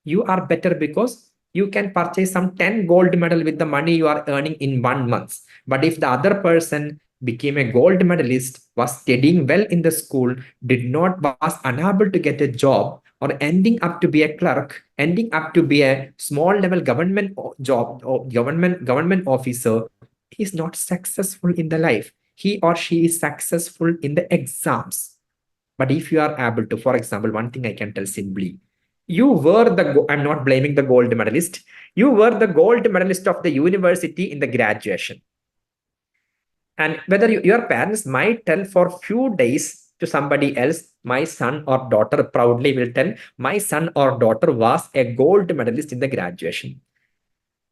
You are better because you can purchase some 10 gold medal with the money you are earning in 1 month. But if the other person became a gold medalist, was studying well in the school, was unable to get a job, or ending up to be a clerk, ending up to be a small level government job or government officer, he is not successful in the life. He or she is successful in the exams. But if you are able to, for example, one thing I can tell simply, I'm not blaming the gold medalist. You were the gold medalist of the university in the graduation. And whether your parents might tell for few days to somebody else, my son or daughter proudly will tell, my son or daughter was a gold medalist in the graduation.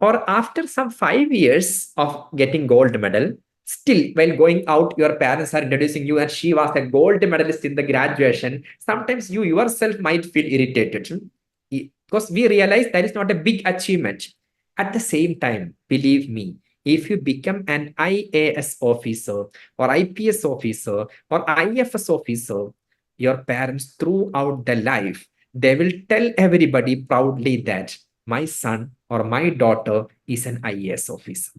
Or after some 5 years of getting gold medal, still while going out, your parents are introducing you and she was a gold medalist in the graduation. Sometimes you yourself might feel irritated because we realize that is not a big achievement. At the same time, believe me, if you become an IAS officer or IPS officer or IFS officer, your parents throughout the life, they will tell everybody proudly that my son or my daughter is an IAS officer.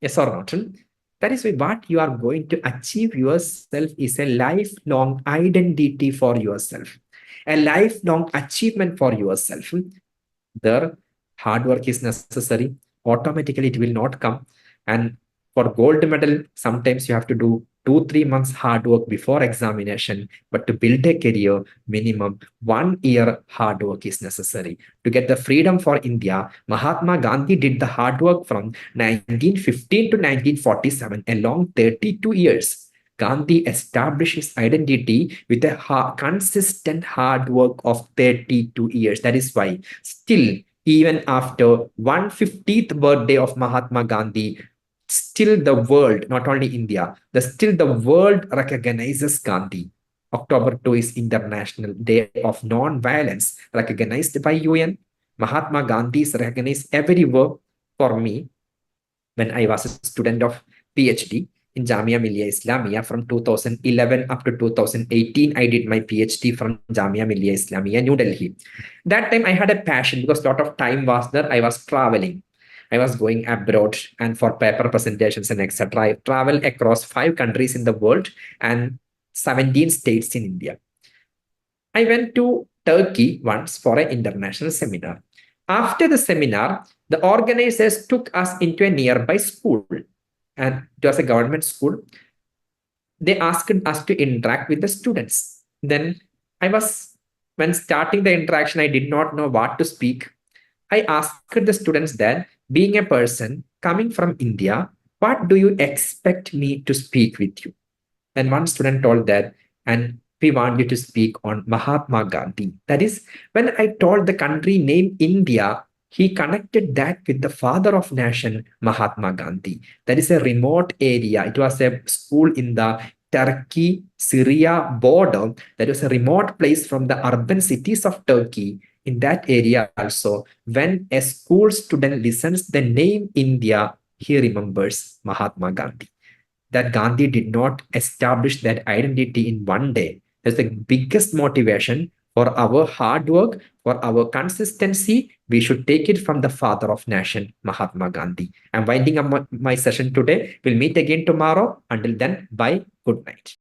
Yes or not? That is why what you are going to achieve yourself is a lifelong identity for yourself, a lifelong achievement for yourself. There, hard work is necessary. Automatically, it will not come. And for gold medal, sometimes you have to do 2-3 months hard work before examination. But to build a career, minimum 1 year hard work is necessary. To get the freedom for India, Mahatma Gandhi did the hard work from 1915 to 1947, a long 32 years. Gandhi established his identity with a consistent hard work of 32 years. That is why still, even after 150th birthday of Mahatma Gandhi, still the world, not only India, still the world recognizes Gandhi. October 2 is International Day of Non-Violence, recognized by UN. Mahatma Gandhi is recognized everywhere. For me, when I was a student of PhD, in Jamia Millia Islamia from 2011 up to 2018. I did my PhD from Jamia Millia Islamia, New Delhi. That time I had a passion because a lot of time was there. I was traveling. I was going abroad and for paper presentations and etc. I traveled across 5 countries in the world and 17 states in India. I went to Turkey once for an international seminar. After the seminar, the organizers took us into a nearby school, and it was a government school. They asked us to interact with the students. Then when starting the interaction, I did not know what to speak. I asked the students that, being a person coming from India, what do you expect me to speak with you? And one student told that, and we want you to speak on Mahatma Gandhi. That is, when I told the country name India, he connected that with the father of nation, Mahatma Gandhi. That is a remote area. It was a school in the Turkey, Syria border. That was a remote place from the urban cities of Turkey. In that area also, when a school student listens the name India, he remembers Mahatma Gandhi. That Gandhi did not establish that identity in one day. That's the biggest motivation for our hard work, for our consistency. We should take it from the father of nation, Mahatma Gandhi. I'm winding up my session today. We'll meet again tomorrow. Until then, bye. Good night.